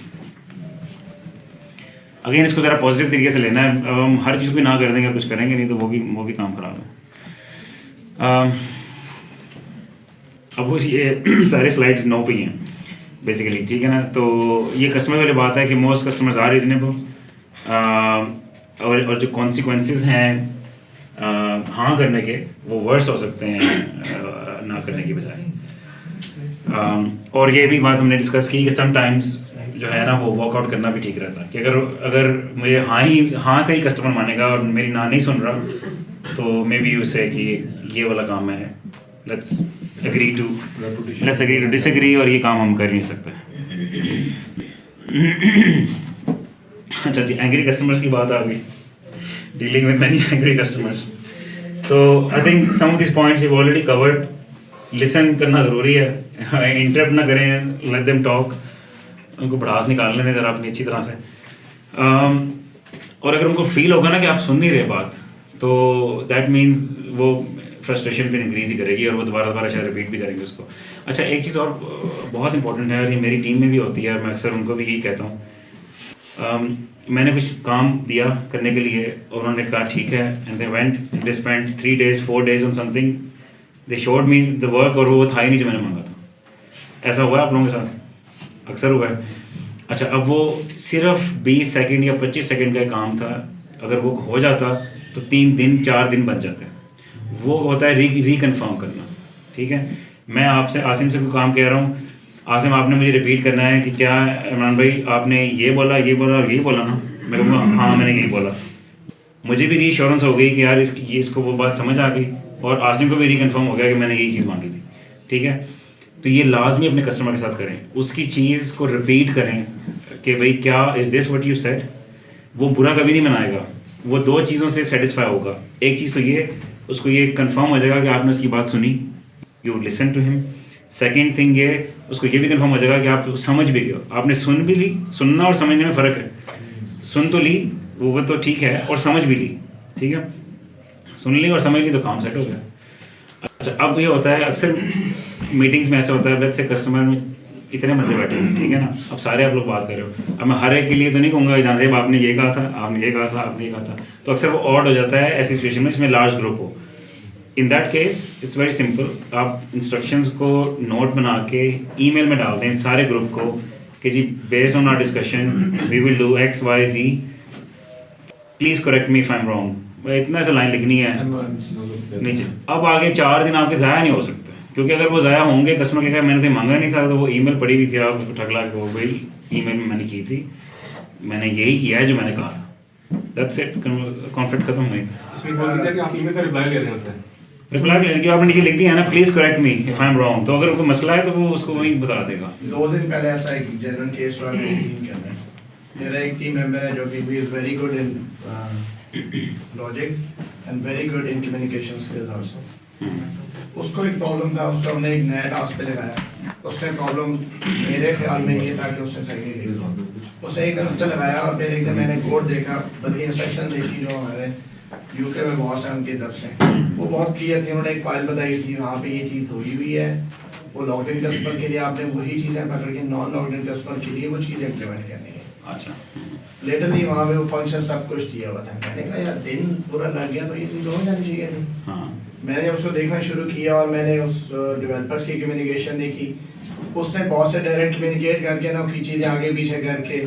अगेन इसको ज़रा पॉजिटिव तरीके से लेना है, अब हम हर चीज़ को ना कर देंगे, कुछ करेंगे नहीं तो वो भी काम ख़राब है। अब वो ये सारे स्लाइड्स 9 पे ही हैं बेसिकली, ठीक है ना। तो ये कस्टमर वाली बात है कि मोस्ट कस्टमर्स आर रीजनेबल, और जो कॉन्सिक्वेंसेस हैं हाँ करने के, वो वर्स हो सकते हैं ना करने की बजाय। और ये भी बात हमने डिस्कस की कि समटाइम्स जो है ना वो वॉकआउट करना भी ठीक रहता है, कि अगर मुझे हाँ से ही कस्टमर मानेगा और मेरी ना नहीं सुन रहा, तो मे बी उससे कि ये वाला काम है, लेट्स अग्री टू डिसएग्री, और ये काम हम कर नहीं सकते। अच्छा जी, एंग्री कस्टमर्स की बात आ गई, dealing with many angry customers. तो I think some of this points you already covered. Listen करना ज़रूरी है, इंटरप्ट ना करें, लेट देम टॉक, उनको भड़ास निकालने दें ज़रा अपनी अच्छी तरह से। और अगर उनको फील होगा ना कि आप सुन नहीं रहे बात, तो दैट मीन्स वो फ्रस्ट्रेशन फिर इंक्रीज़ ही करेगी और वो दोबारा शायद रिपीट भी करेंगे उसको। अच्छा, एक चीज़ और बहुत इंपॉर्टेंट है, और ये मेरी टीम में भी होती है, और मैं अक्सर उनको भी यही कहता हूँ। मैंने कुछ काम दिया करने के लिए, और उन्होंने कहा ठीक है, and they went, they spend 3 days 4 days on something, they showed me the work, और वो था ही नहीं जो मैंने मांगा था। ऐसा हुआ आप लोगों के साथ? अक्सर हुआ है। अच्छा, अब वो सिर्फ 20 सेकंड या 25 सेकंड का काम था, अगर वो हो जाता तो 3 दिन 4 दिन बच जाते। वो होता है रिकन्फर्म करना, ठीक है। मैं आपसे आसिम से कोई काम कह रहा हूँ, आसिम आपने मुझे रिपीट करना है कि क्या इमरान भाई आपने ये बोला और यही बोला ना, मैं कहूँगा हाँ मैंने यही बोला। मुझे भी रीश्योरेंस हो गई कि यार इसको वो बात समझ आ गई, और आसिम को भी रिकन्फर्म हो गया कि मैंने यही चीज़ मांगी थी, ठीक है। तो ये लाजमी अपने कस्टमर के साथ करें, उसकी चीज़ को रिपीट करें कि भाई क्या is this what you said. वो बुरा कभी नहीं मनाएगा, वो 2 चीज़ों से सेटिस्फाई होगा। एक चीज़ तो ये, उसको ये कंफर्म हो जाएगा कि आपने उसकी बात सुनी, you listen to him. Second thing ये, उसको ये भी कंफर्म हो जाएगा कि आप समझ भी गए, आपने सुन भी ली। सुनना और समझने में फ़र्क है। सुन तो ली, वो तो ठीक है, और समझ भी ली, ठीक है। सुन ली और समझ ली तो काम सेट हो गया। अच्छा, अब ये होता है अक्सर मीटिंग्स में ऐसा होता है, वैसे कस्टमर में इतने बंदे बैठे हैं, ठीक है ना, अब सारे आप लोग बात कर रहे हो। अब मैं हर एक के लिए तो नहीं कहूँगा जहाँ से आपने ये कहा था, आपने ये कहा था, आपने ये कहा था, तो अक्सर वो ऑड हो जाता है ऐसी सिचुएशन में जिसमें लार्ज ग्रुप हो। In that case it's very simple, आप इंस्ट्रक्शंस को नोट बना के ईमेल में डाल दें सारे ग्रुप को कि जी based on our discussion we will do XYZ, please correct me if I am wrong. इतना सा लाइन लिखनी है नीचे। अब आगे 4 दिन आपके ज़ाया नहीं हो सकते, क्योंकि अगर वो ज़ाया होंगे, कस्टमर के कहा मैंने तो मांगा नहीं था, तो वो ईमेल पड़ी हुई थी, आप ठगला के वो भाई ईमेल में मैंने की थी, मैंने यही किया है जो मैंने कहा था, दैट्स इट, कॉन्फ्लिक्ट खत्म हुई। इसमें बोल दीजिए कि आप ईमेल का रिप्लाई ले रहे हैं उससे, रिप्लाई भी लड़की आपने नीचे लिख दिया है ना, please correct me if I am wrong, तो अगर कोई मसला है तो वो उसको वही बता देगा। 2 दिन पहले ऐसा एक जेन्युइन केस हुआ मेरी टीम के अंदर। मेरा एक टीम मेंबर है जो कि he is very good in logics and very good in communication skills also. उसको एक प्रॉब्लम था, उसको हमने एक नया टास्क पे लगाया। उसने प्रॉब्लम मेरे ख्याल में ये था कि उसने सही नहीं लिखा। उसने एक दिन उस पर लगाया और फिर एक दिन मैंने कोड देखा, बल्कि इंस्ट्रक्शन देखी जो हमारे यूके में बॉस है उनकी तरफ से, वो बहुत क्लियर थी। उन्होंने एक फाइल बताई थी, वहाँ पे ये चीज़ हुई हुई है, वो लॉग इन कस्टमर के लिए आपने वही चीज़ें पकड़ के नॉन लॉग इन कस्टमर के लिए वो चीज़ें इम्प्लीमेंट करनी है। अच्छा, लेटरली वहाँ पे वो फंक्शन सब कुछ दिया हुआ था। मैंने कहा यार दिन पूरा लग गया तो ये चीज़ हो जानी चाहिए थी। हाँ। मैंने उसको देखना शुरू किया और मैंने उस डेवलपर्स की कम्युनिकेशन देखी, उसने बॉस से डायरेक्ट कम्युनिकेट करके ना उसकी चीज़ें आगे पीछे करके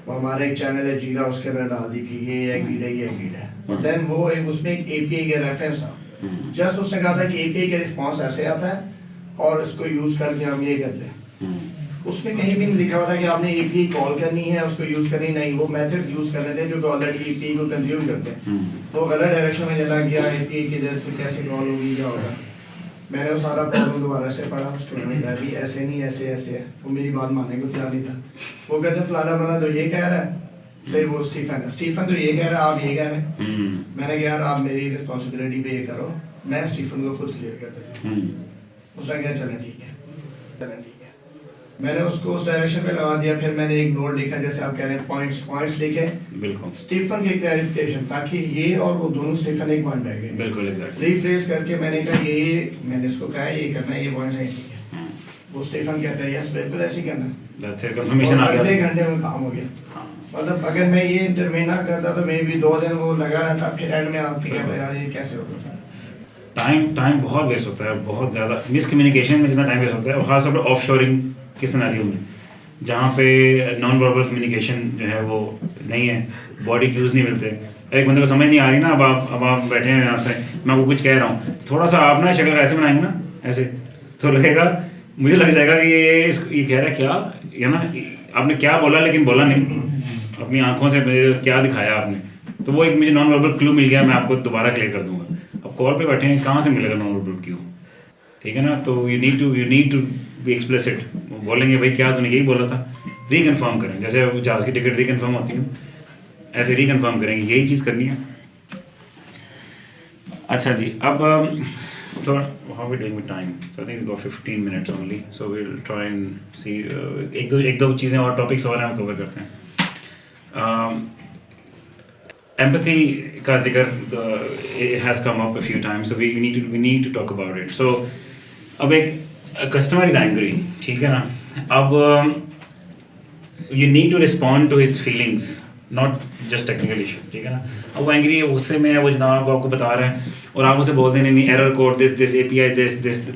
वो हमारा एक चैनल है जीरा, उसके अंदर डाल दी कि ये एग्रीड है, ये एग्रीड है। और देन वो उसमें एक API का रेफरेंस था, जस्ट उसने कहा था कि API का रिस्पॉन्स ऐसे आता है और इसको यूज़ करके हम ये करते हैं। उसमें कहीं भी नहीं लिखा हुआ था कि आपने API कॉल करनी है, उसको यूज़ करनी नहीं, वो मेथड्स यूज़ कर रहे थे जो ऑलरेडी API को कंज्यूम करते हैं। तो गलत डायरेक्शन में चला गया, API की जरिए से कैसे कॉल होगी, क्या होगा। मैंने वो सारा प्रॉब्लम दोबारा से पढ़ा, उसके मैंने कहा भी ऐसे नहीं, ऐसे ऐसे है। वो मेरी बात मानने को तैयार नहीं था। वो कहते फलाना बना तो ये कह रहा है, फिर वो स्टीफन तो ये कह रहा है, आप ये कह रहे हैं। मैंने कहा यार आप मेरी रिस्पॉन्सिबिलिटी पे ये करो, मैं स्टीफन को खुद क्लियर कर देता हूँ। उसने कहा चलें ठीक है, चलें ठीक है। मैंने उसको उस डायरेक्शन पे लगा दिया। फिर मैंने एक नोट लिखा, जैसे आप कह रहे हैं पॉइंट्स लिखे, बिल्कुल स्टीफन की क्लैरिफिकेशन, ताकि ये और वो दोनों स्टीफन एक पॉइंट रह गए। बिल्कुल एग्जैक्टली रिफ्रेश करके मैंने कहा ये मैंने इसको कहा ये करना है, ये पॉइंट है ठीक है। वो स्टीफन कहता है यस बिल्कुल ऐसे ही करना है। दैट्स इट, कंफर्मेशन आ गया, अगले घंटे में काम हो गया। मतलब अगर मैं ये इंटरव्यू ना करता तो मे भी 2 दिन वो लगा रहता, फिर एंड में आप कहता यार ये कैसे होगा। टाइम बहुत वेस्ट होता है, बहुत ज़्यादा मिसकम्युनिकेशन में जितना टाइम वेस्ट होता है, और खासतौर पर ऑफ शोरिंग के सिनेरियो में जहाँ पे नॉन वर्बल कम्युनिकेशन जो है वो नहीं है, बॉडी क्यूज नहीं मिलते। एक बंदे को समझ नहीं आ रही ना, अब आप बैठे हैं आपसे, मैं आपको कुछ कह रहा हूँ, थोड़ा सा आप ना शक्ल ऐसे बनाएंगे ना ऐसे, तो लगेगा, मुझे लग जाएगा कि ये कह रहा है क्या, या ना आपने क्या बोला लेकिन बोला नहीं, अपनी आंखों से क्या दिखाया आपने। तो वो एक मुझे नॉन वर्बल क्लू मिल गया, मैं आपको दोबारा क्लियर कर दूंगा। अब कॉल पे बैठे हैं, कहाँ से मिलेगा नॉन वर्बल क्लू, ठीक है ना। तो you need to be explicit. बोलेंगे भाई क्या तूने यही बोला था, रिकन्फर्म करें, जैसे जहाज़ की टिकट रिकन्फर्म होती है ऐसे रिकन्फर्म करेंगे, यही चीज़ करनी है। अच्छा जी, अब थोड़ा how we doing with time, so I think we got 15 minutes only, so we will try and see एक दो चीज़ें और टॉपिक्स और हम कवर करते हैं। Empathy का जिक्र it has come up a few times, so we need to talk about it. So अब एक customer is angry, ठीक है ना, अब you need to respond to his feelings, not just technical issue, ठीक है ना। अब वो angry है, गुस्से में है, वो जनाब आपको बता रहे हैं और आप उसे बोल दें नहीं error code this API this,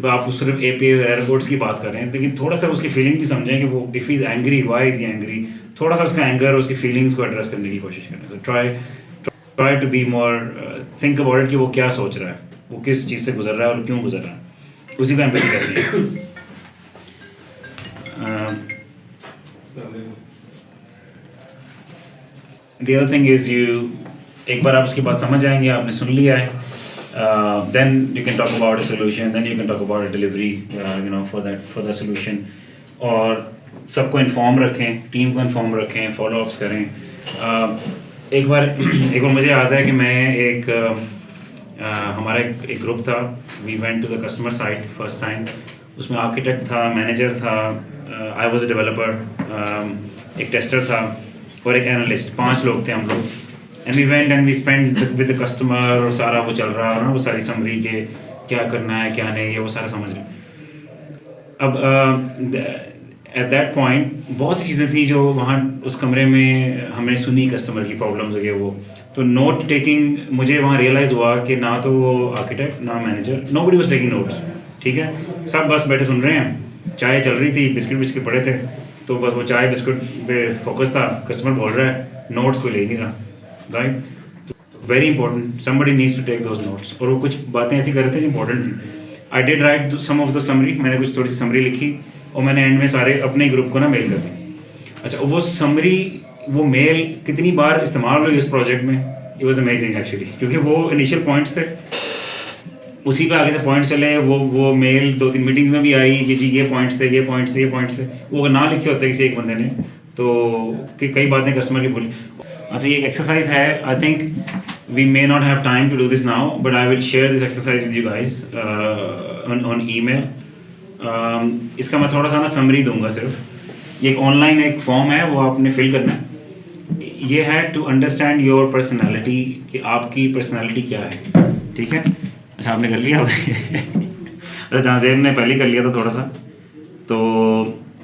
आप सिर्फ API error codes की बात कर रहे हैं, लेकिन थोड़ा सा उसकी feeling भी समझें कि वो if he is angry, why is he angry, थोड़ा सा उसका anger, उसकी feelings को address करने की कोशिश करें। So try to be more think about it कि वो क्या सोच रहा है, वो किस चीज़ से गुजर रहा है और क्यों गुजर रहा है, उसी को एम्पैथी करनी है। The other thing is एक बार आप उसकी बात समझ जाएंगे, आपने सुन लिया है, then you can talk about a solution, then you can talk about a delivery for that solution, और सबको इन्फॉर्म रखें, टीम को इन्फॉर्म रखें, फॉलो अप्स करें। एक बार मुझे याद है कि मैं हमारा एक ग्रुप था, we went to the customer site first time, उसमें आर्किटेक्ट था, मैनेजर था, आई वाज अ डेवलपर, एक टेस्टर था और एक एनालिस्ट, 5 लोग थे हम लोग। And we went and we spend with the customer, और सारा वो चल रहा है ना, वो सारी समरी के क्या करना है क्या नहीं है वो सारा समझ रहे। अब एट दैट पॉइंट बहुत सी चीज़ें थी जो वहाँ उस कमरे में हमने सुनी, कस्टमर की प्रॉब्लम्स वगैरह वो, तो नोट टेकिंग मुझे वहाँ रियलाइज़ हुआ कि ना तो वो आर्किटेक्ट ना manager, nobody was taking notes, ठीक है, सब बस बैठे सुन रहे हैं, चाय चल रही थी, बिस्किट पड़े थे, तो बस वो चाय बिस्किट पे फोकस था, कस्टमर बोल रहा है, नोट्स कोई ले नहीं रहा, राइट। तो very important, somebody needs to take those notes. और वो कुछ बातें ऐसी कर रहे थे जो इंपॉर्टेंट थी। I did write some of the summary, मैंने कुछ थोड़ी सी समरी लिखी और मैंने एंड में सारे अपने ग्रुप को ना मेल कर दी। अच्छा, वो समरी, वो मेल कितनी बार इस्तेमाल हुई उस प्रोजेक्ट में, इट वाज अमेजिंग एक्चुअली, क्योंकि वो इनिशियल पॉइंट्स थे, उसी पे आगे से पॉइंट्स चले, वो मेल 2-3 मीटिंग्स में भी आई कि जी ये पॉइंट्स थे, ये पॉइंट्स थे, ये पॉइंट्स थे। वो अगर ना लिखे होते किसी एक बंदे ने तो कि कई बातें कस्टमर की भूली। अच्छा, ये एक एक्सरसाइज है, I think we may not have time to do this now, but I will share this exercise with you guys on email. इसका मैं थोड़ा सा ना समरी दूंगा सिर्फ। ये एक ऑनलाइन एक फॉर्म है, वो आपने फिल करना है। ये है टू अंडरस्टैंड योर पर्सनैलिटी, कि आपकी पर्सनैलिटी क्या है, ठीक है। अच्छा, आपने कर लिया अच्छा, जहाँ से हमने पहले कर लिया था थोड़ा सा, तो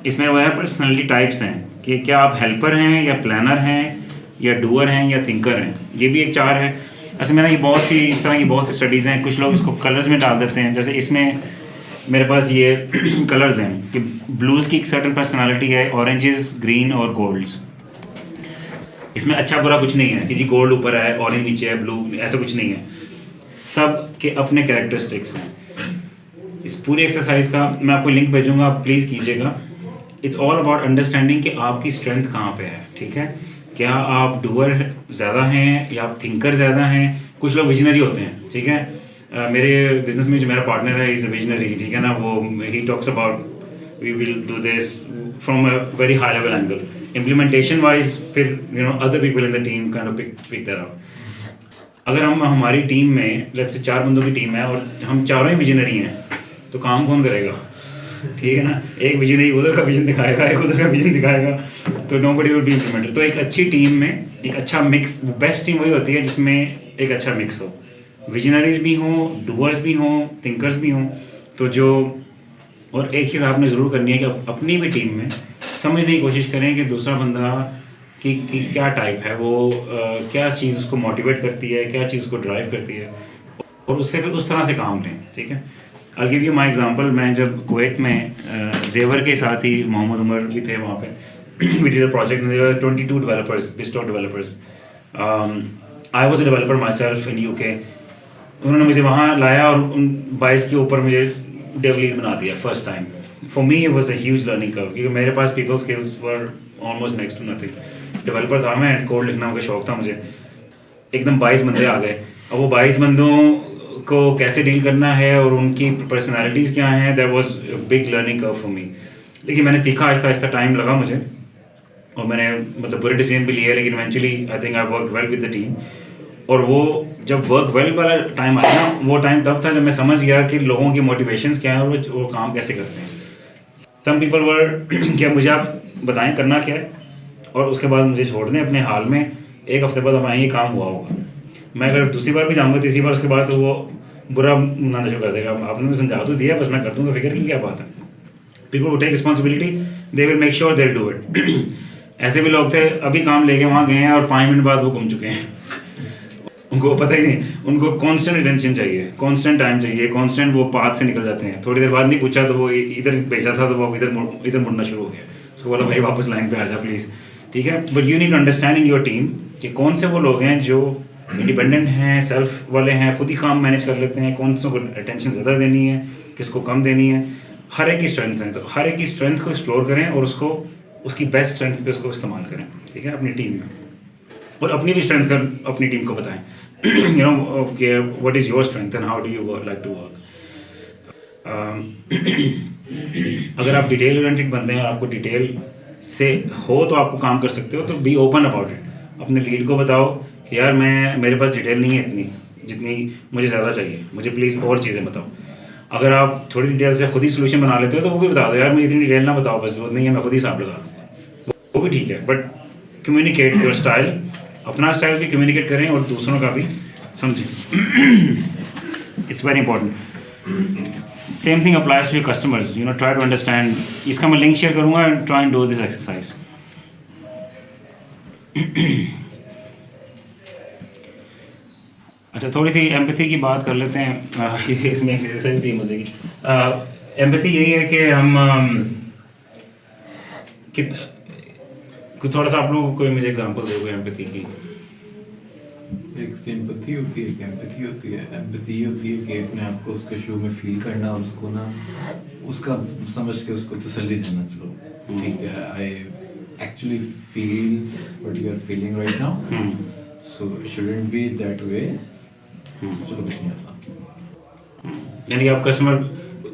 इसमें वो है पर्सनैलिटी टाइप्स हैं कि क्या आप हेल्पर हैं या प्लानर हैं या डूअर हैं या थिंकर हैं। ये भी एक 4 है। अच्छा, मेरा ये बहुत सी इस तरह की बहुत सी स्टडीज़ हैं, कुछ लोग इसको कलर्स में डाल देते हैं, जैसे इसमें मेरे पास ये कलर्स हैं कि ब्लूज़ की एक सर्टन पर्सनालिटी है, ऑरेंजेस, ग्रीन और गोल्ड्स। इसमें अच्छा बुरा कुछ नहीं है कि जी गोल्ड ऊपर है, ऑरेंज नीचे है, ब्लू, ऐसा कुछ नहीं है। सब के अपने कैरेक्टरिस्टिक्स हैं। इस पूरी एक्सरसाइज का मैं आपको लिंक भेजूंगा, आप प्लीज़ कीजिएगा। इट्स ऑल अबाउट अंडरस्टैंडिंग कि आपकी स्ट्रेंथ कहाँ पे है, ठीक है। क्या आप डूअर ज़्यादा हैं या आप थिंकर ज़्यादा हैं? कुछ लोग विजनरी होते हैं, ठीक है। मेरे बिजनेस में जो मेरा पार्टनर है इज़ अ विजनरी, ठीक है ना। वो he talks about we will do this from a very high level angle. Implementation wise फिर other people in the team kind of pick that up. अगर हम हमारी टीम में लेट्स से 4 बंदों की टीम है और हम चारों ही विजनरी हैं, तो काम कौन करेगा, ठीक है ना। एक विजनरी उधर का विजन दिखाएगा, एक उधर का विजन दिखाएगा, तो नोबडी विल बी इम्प्लीमेंटेड। तो एक अच्छी टीम में एक अच्छा मिक्स, बेस्ट टीम वही होती है जिसमें एक अच्छा मिक्स हो, विजनरीज भी हों, डूअर्स भी हों, थिंकर्स भी हों। तो जो और एक चीज़ आपने ज़रूर करनी है कि अपनी भी टीम में समझने की कोशिश करें कि दूसरा बंदा की क्या टाइप है, वो क्या चीज़ उसको मोटिवेट करती है, क्या चीज़ उसको ड्राइव करती है, और उससे फिर उस तरह से काम लें, ठीक है। I'll give you my example। मैं जब कुवैत में जेवर के साथ ही मोहम्मद उमर भी थे वहाँ पे we did a project and there were 22 developers, Bistro developers। I was a developer myself in UK। उन्होंने मुझे वहाँ लाया और उन 22 के ऊपर मुझे dev lead बना दिया first time. For me it was a huge learning curve क्योंकि मेरे पास people skills were almost next to nothing। Developer था मैं, कोड लिखना का शौक था मुझे। एकदम 22 बंदे आ गए। अब वो 22 बंदों को कैसे डील करना है और उनकी पर्सनालिटीज़ क्या हैं, that was big learning curve for me. लेकिन मैंने सीखा आहिस्ता आहिस्ता, टाइम लगा मुझे और मैंने मतलब बुरे डिसीजन भी लिए, लेकिन eventually I think I work well with the team. और वो जब वर्क वेल वाला टाइम आया ना, वो टाइम तब था जब मैं समझ गया कि लोगों की मोटिवेशंस क्या है और वो काम कैसे करते हैं। सम पीपल वर क्या मुझे आप बताएं करना क्या है और उसके बाद मुझे छोड़ दें अपने हाल में, एक हफ्ते बाद हमारा ये काम हुआ होगा। मैं अगर दूसरी बार भी जाऊँगा, तीसरी बार, उसके बाद तो वो बुरा मनाना शुरू कर देगा। आपने मुझे समझा तो दिया, बस मैं कर दूँगा, फिक्र की क्या बात है। People would take responsibility, they will make sure they will do it. ऐसे भी लोग थे अभी काम लेके वहाँ गए हैं और 5 मिनट बाद वो घूम चुके हैं, उनको पता ही नहीं। उनको कांस्टेंट अटेंशन चाहिए, कांस्टेंट टाइम चाहिए, कांस्टेंट वो पाथ से निकल जाते हैं। थोड़ी देर बाद नहीं पूछा तो वो इधर भेजा था तो वो इधर मुड़ना शुरू हो गया। उसको बोला भाई वापस लाइन पे आ जा प्लीज़, ठीक है। But you need to understand in your team कि कौन से वो लोग हैं जो इंडिपेंडेंट हैं, सेल्फ वाले हैं, खुद ही काम मैनेज कर लेते हैं, कौन से को अटेंशन ज़्यादा देनी है, किसको कम देनी है। हर एक की स्ट्रेंथ्स हैं, तो हर एक की स्ट्रेंथ को एक्सप्लोर करें और उसको उसकी बेस्ट स्ट्रेंथ पे उसको इस्तेमाल करें, ठीक है, अपनी टीम में। और अपनी भी स्ट्रेंथ का अपनी टीम को बताएं, you know what is your strength and how do you like to work. अगर आप डिटेल ओरिएंटेड बनते हैं और आपको डिटेल से हो तो आपको काम कर सकते हो, तो बी ओपन अबाउट इट। अपने लीड को बताओ कि यार मेरे पास डिटेल नहीं है इतनी जितनी मुझे ज़्यादा चाहिए, मुझे प्लीज़ और चीज़ें बताओ। अगर आप थोड़ी डिटेल से खुद ही सोल्यूशन बना लेते हो तो वो भी बता दो, यार मुझे इतनी डिटेल ना बताओ, बस जरूरत नहीं है, मैं खुद ही हिसाब लगा दूँगा, वो भी ठीक है। बट कम्युनिकेट योर स्टाइल, अपना स्टाइल भी कम्युनिकेट करें और दूसरों का भी समझें। It's very important. Same thing applies to your customers, you know, try to understand. इसका मैं लिंक शेयर करूँगा and try and do this exercise. अच्छा, थोड़ी सी एम्पैथी की बात कर लेते हैं। इसमें एक एक्सरसाइज भी मजे की। एम्पैथी यही है कि हम थोड़ा सा आप लोग कोई मुझे एग्जांपल दोगे एम्पैथी की? एक सिंपैथी होती है, एक एम्पैथी होती है। एम्पैथी होती है कि अपने आप को उसके शू में फील करना, उसको ना उसका समझ के उसको तसल्ली देना। चलो ठीक है, I actually feels what you are feeling right now, so it shouldn't be that way. चलो कुछ नहीं आता। यानी आप customer,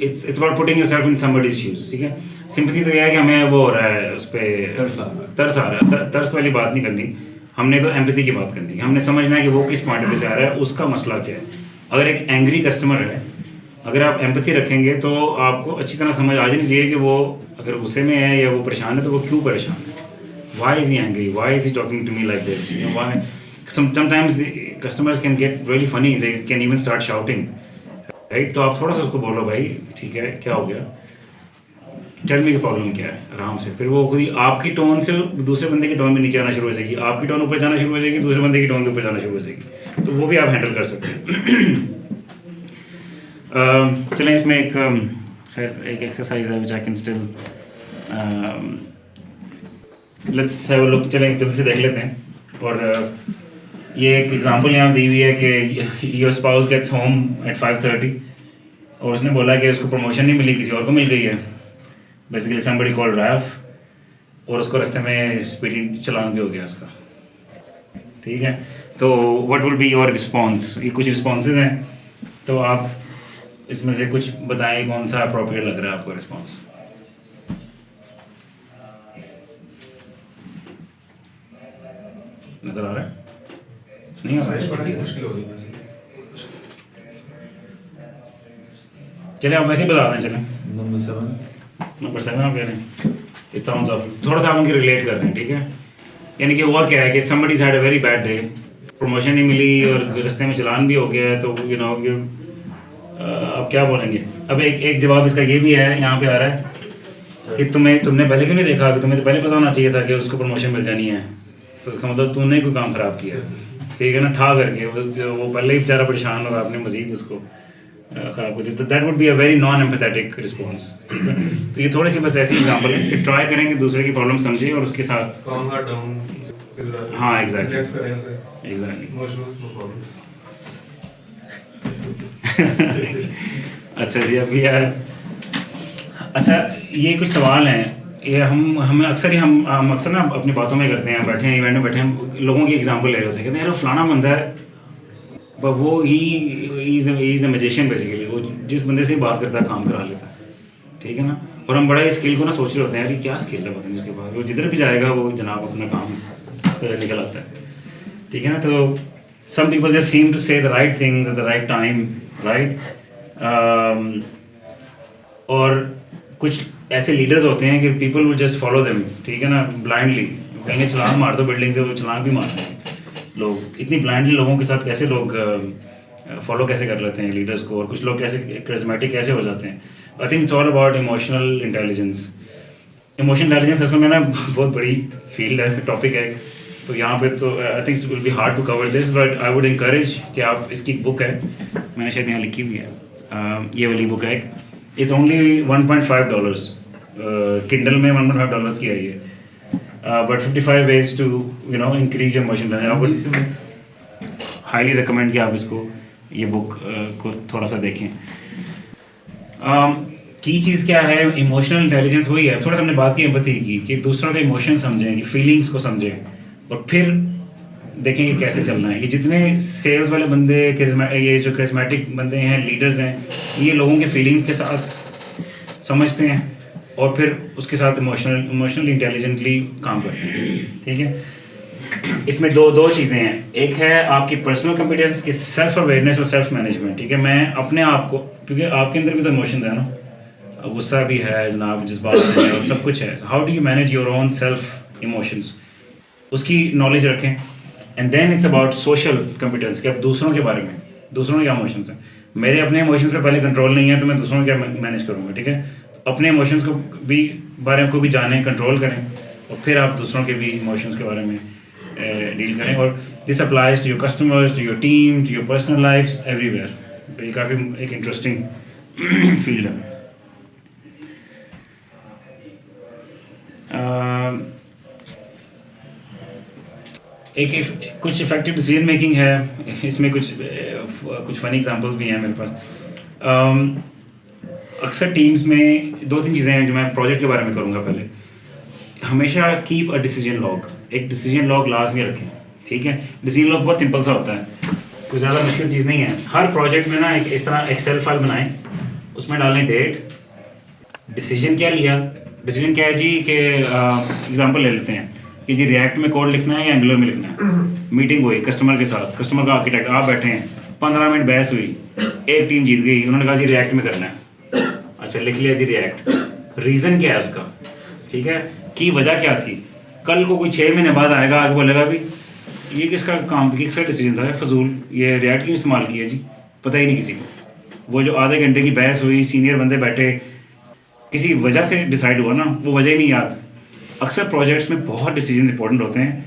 it's about putting yourself in somebody's shoes, ठीक है। सिंपैथी तो यह है कि हमें वो हो रहा है, उस पर तरस आ रहा है। तरस वाली बात नहीं करनी, हमने तो एम्पैथी की बात करनी है। हमने समझना है कि वो किस पॉइंट ऑफ व्यू से आ रहा है, उसका मसला क्या है। अगर एक एंग्री कस्टमर है, अगर आप एम्पैथी रखेंगे तो आपको अच्छी तरह समझ आ जानी चाहिए कि वो अगर गुस्से में है या वो परेशान है तो वो क्यों परेशान है। Why is he angry? Why is he talking to me like this? You know, why? Sometimes the customers can get really funny. They can even start shouting, right? तो आप थोड़ा सा उसको बोलो, भाई ठीक है, क्या हो गया, टेल मी की प्रॉब्लम क्या है, आराम से। फिर वो खुद ही आपकी टोन से दूसरे बंदे की टोन में नीचे आना शुरू हो जाएगी, आपकी टोन ऊपर जाना शुरू हो जाएगी, दूसरे बंदे की टोन के ऊपर जाना शुरू हो जाएगी। तो वो भी आप हैंडल कर सकते हैं। चलें, इसमें एक खैर एक एक्सरसाइज है which I can still let's have a look, चलें जल्दी से देख लेते हैं। और ये एक एग्जांपल यहाँ दी हुई है कि your spouse gets home at 5:30 और उसने बोला कि उसको प्रमोशन नहीं मिली, किसी और को मिल गई है, बेसिकली समबडी कॉल्ड रैफ, और उसको रास्ते में स्पीडिंग चलान भी हो गया उसका। ठीक है, तो what will be your response? ये कुछ रिस्पॉन्सेज हैं, तो आप इसमें से कुछ बताएं कौन सा अप्रोप्रिएट लग रहा है आपको रिस्पॉन्स। नजर आ रहा है? नहीं आ रहा है? मुश्किल होगी। चलिए आप वैसे ही बता दें। चलें नंबर 7 आप कह रहे हैं इट साउंड्स ऑफ, थोड़ा सा आप उनकी रिलेट कर रहे हैं। ठीक है, यानी कि हुआ क्या है कि somebody's had a very bad day, promotion नहीं मिली और रास्ते में चलान भी हो गया है, तो यू नो अब क्या बोलेंगे। अब एक जवाब इसका ये भी है, यहाँ पे आ रहा है कि तुमने पहले क्यों नहीं देखा, कि तुम्हें तो पहले पता होना चाहिए था कि उसको प्रमोशन मिल जानी है, तो उसका मतलब तूने कोई काम ख़राब किया। ठीक है ना, ठा करके वो पहले ही बेचारा परेशान और आपने मज़ीद उसको ख़राब कर दिया, तो that would be a very non empathetic response. ठीक है, तो ये थोड़ी सी बस ऐसी एग्जांपल है कि ट्राई करें कि दूसरे की प्रॉब्लम समझें और उसके साथ हाँ एग्जैक्टली अच्छा जी, अभी यार अच्छा ये कुछ सवाल हैं, ये हमें अक्सर ना अपनी बातों में करते हैं, बैठे हैं इवेंट में बैठे हैं, लोगों की एग्जांपल ले रहे होते हैं, कहते हैं यार फलाना बंदा है, पर वो he is a magician basically, वो जिस बंदे से बात करता है काम करा लेता है। ठीक है ना, और हम बड़ा इस स्किल को ना सोच रहे होते हैं यार ये क्या स्किल है, पता नहीं उसके बाद वो जिधर भी जाएगा वो जनाब अपना काम उसका निकल आता है। ठीक है ना, तो some people just seem to say the right things at the right time, right? और कुछ ऐसे लीडर्स होते हैं कि people will just follow them, ठीक है ना, blindly कहेंगे छलांग मार दो बिल्डिंग से, वो छलांग भी मारते हैं लोग। इतनी blindly लोगों के साथ कैसे लोग फॉलो कैसे कर लेते हैं लीडर्स को, और कुछ लोग कैसे charismatic कैसे हो जाते हैं। I think it's all about emotional intelligence. Emotional intelligence असल में ना बहुत बड़ी फील्ड है, टॉपिक है, तो यहाँ पे तो I think it will be hard to cover this, but I would encourage कि आप इसकी बुक है, मैंने शायद यहाँ लिखी हुई है, ये वाली बुक है, इट्स ओनली $1.5, किंडल में $1.5 की है ये, but 55 ways to you know increase your emotional intelligence। I would highly recommend कि आप इसको ये बुक को थोड़ा सा देखें। की चीज़ क्या है, इमोशनल इंटेलिजेंस वही है, थोड़ा सा हमने बात की एम्पैथी की, कि दूसरों के इमोशन समझें, कि फीलिंग्स को समझें, और फिर देखें कि कैसे चलना है। ये जितने सेल्स वाले बंदे, ये जो करिस्मेटिक बंदे हैं, लीडर्स हैं, ये लोगों के फीलिंग के साथ समझते हैं और फिर उसके साथ इमोशनली इंटेलिजेंटली काम करते हैं। ठीक है, इसमें दो चीज़ें हैं, एक है आपकी पर्सनल कॉम्पिटेंस की सेल्फ अवेयरनेस और सेल्फ मैनेजमेंट। ठीक है, मैं अपने आप को, क्योंकि आपके अंदर भी तो इमोशंस है ना, गुस्सा भी है जनाब, जज्बात भी है और सब कुछ है। How do you manage your own self emotions, उसकी नॉलेज रखें। And then it's about social competence, कि अब दूसरों के बारे में, दूसरों के क्या इमोशंस हैं, मेरे अपने इमोशंस पे पहले कंट्रोल नहीं है तो मैं दूसरों को क्या मैनेज करूँगा। ठीक है, तो अपने इमोशंस को भी बारे को भी जानें, कंट्रोल करें, और फिर आप दूसरों के भी इमोशंस के बारे में डील करें। और this applies to your customers, to your team, to your personal lifes, everywhere. तो ये काफ़ी एक इंटरेस्टिंग फील्ड है। कुछ इफेक्टिव डिसीजन मेकिंग है, इसमें कुछ फनी एग्जांपल्स भी हैं मेरे पास। अक्सर टीम्स में 2-3 चीज़ें हैं जो मैं प्रोजेक्ट के बारे में करूँगा। पहले हमेशा कीप अ डिसीजन लॉग, एक डिसीजन लॉग लाजमी रखें। ठीक है, डिसीजन लॉग बहुत सिंपल सा होता है, कोई ज़्यादा मुश्किल चीज़ नहीं है। हर प्रोजेक्ट में ना एक इस तरह एक्सेल फाइल बनाएं, उसमें डालें डेट, डिसीजन क्या लिया, डिसीजन क्या है जी, कि एग्जांपल ले लेते हैं कि जी रिएक्ट में कोड लिखना है या एंगुलर में लिखना है। मीटिंग हुई कस्टमर के साथ, कस्टमर का आर्किटेक्ट, आप बैठे हैं, 15 मिनट बहस हुई, एक टीम जीत गई, उन्होंने कहा जी रिएक्ट में करना है। अच्छा, लिख लिया जी रिएक्ट, रीज़न क्या है उसका, ठीक है, की वजह क्या थी। कल को कोई 6 महीने बाद आएगा, आगे बोलेगा भी ये किसका काम, किसका डिसीजन था, फजूल, ये रिएक्ट क्यों इस्तेमाल किया जी, पता ही नहीं किसी को। वो जो आधे घंटे की बहस हुई, सीनियर बंदे बैठे, किसी वजह से डिसाइड हुआ ना, वो वजह ही नहीं याद। अक्सर प्रोजेक्ट्स में बहुत डिसीजन इंपॉर्टेंट होते हैं,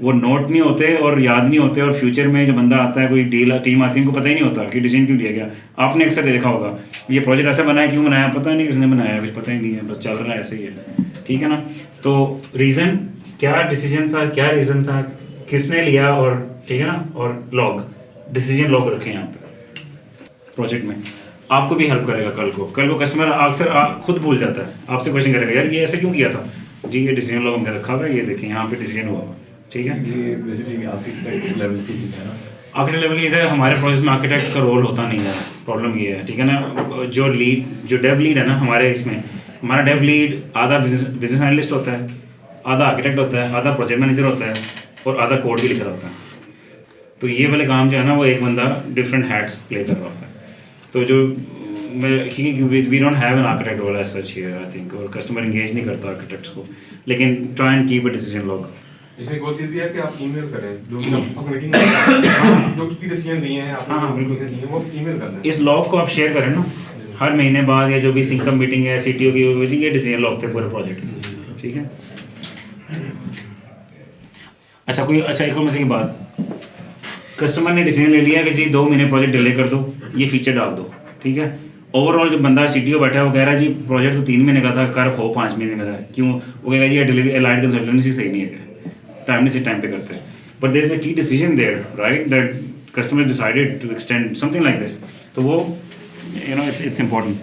वो नोट नहीं होते और याद नहीं होते, और फ्यूचर में जो बंदा आता है, कोई टीम आती है, उनको पता ही नहीं होता कि डिसीजन क्यों लिया गया। आपने अक्सर देखा होगा ये प्रोजेक्ट ऐसा बनाया, क्यों बनाया पता नहीं, किसने बनाया कुछ पता ही नहीं है, बस चल रहा है ऐसे ही है, ठीक है ना। तो रीज़न क्या, डिसीजन था क्या, रीज़न था किसने लिया, और ठीक है ना, और लॉग, डिसीजन लॉग रखें यहाँ पे प्रोजेक्ट में, आपको भी हेल्प करेगा। कल को कस्टमर अक्सर खुद भूल जाता है, आपसे क्वेश्चन करेगा यार ये ऐसे क्यों किया था, जी ये डिसीजन लॉग हमने रखा हुआ है, ये देखें यहाँ पे डिसीजन हुआ हुआ, ठीक है। ये बेसिकली आर्किटेक्ट लेवल की चीज़ है ना, आर्किटेक्ट लेवल की है। हमारे प्रोजेक्ट में आर्किटेक्ट का रोल होता नहीं है, प्रॉब्लम ये है, ठीक है ना। जो डेव लीड है ना हमारे इसमें, हमारा डेव लीड आधा बिजनेस एनालिस्ट होता है, आधा आर्किटेक्ट होता है, आधा प्रोजेक्ट मैनेजर होता है, और आधा कोड भी लिख रहा होता है। तो ये वाले काम जो है ना वो एक बंदा डिफरेंट हैट्स प्ले कर रहा होता है। तो जो we don't have an architect role as such here I think, और कस्टमर इंगेज नहीं करता आर्किटेक्ट्स को, लेकिन try and keep a decision log. इसमें एक और चीज़ भी है कि आप ईमेल करें, जो भी आप मीटिंग जो की डिसीजन लिए हैं आपने मीटिंग ली है वो ईमेल करना है। इस लॉग को आप शेयर करें ना हर महीने बाद, या जो भी सिंकम मीटिंग है CTO की, ये डिसीजन लॉग थे पूरे प्रोजेक्ट, ठीक है। अच्छा एक और मजे की बात, कस्टमर ने डिसीजन ले लिया कि जी 2 महीने प्रोजेक्ट डिले कर दो, ये फीचर डाल दो, ठीक है। ओवरऑल जो बंदा CTO बैठा है वो कह रहा है जी प्रोजेक्ट तो 3 महीने का था, कर हो 5 महीने का था, क्यों? वो कहेगा जी डिलीवरी अलाइड कंसल्टेंसी सही नहीं है, टाइम पे करते हैं। But there is a key decision there right, that customer decided to extend something like this, तो वो यू नो इट्स इम्पॉर्टेंट।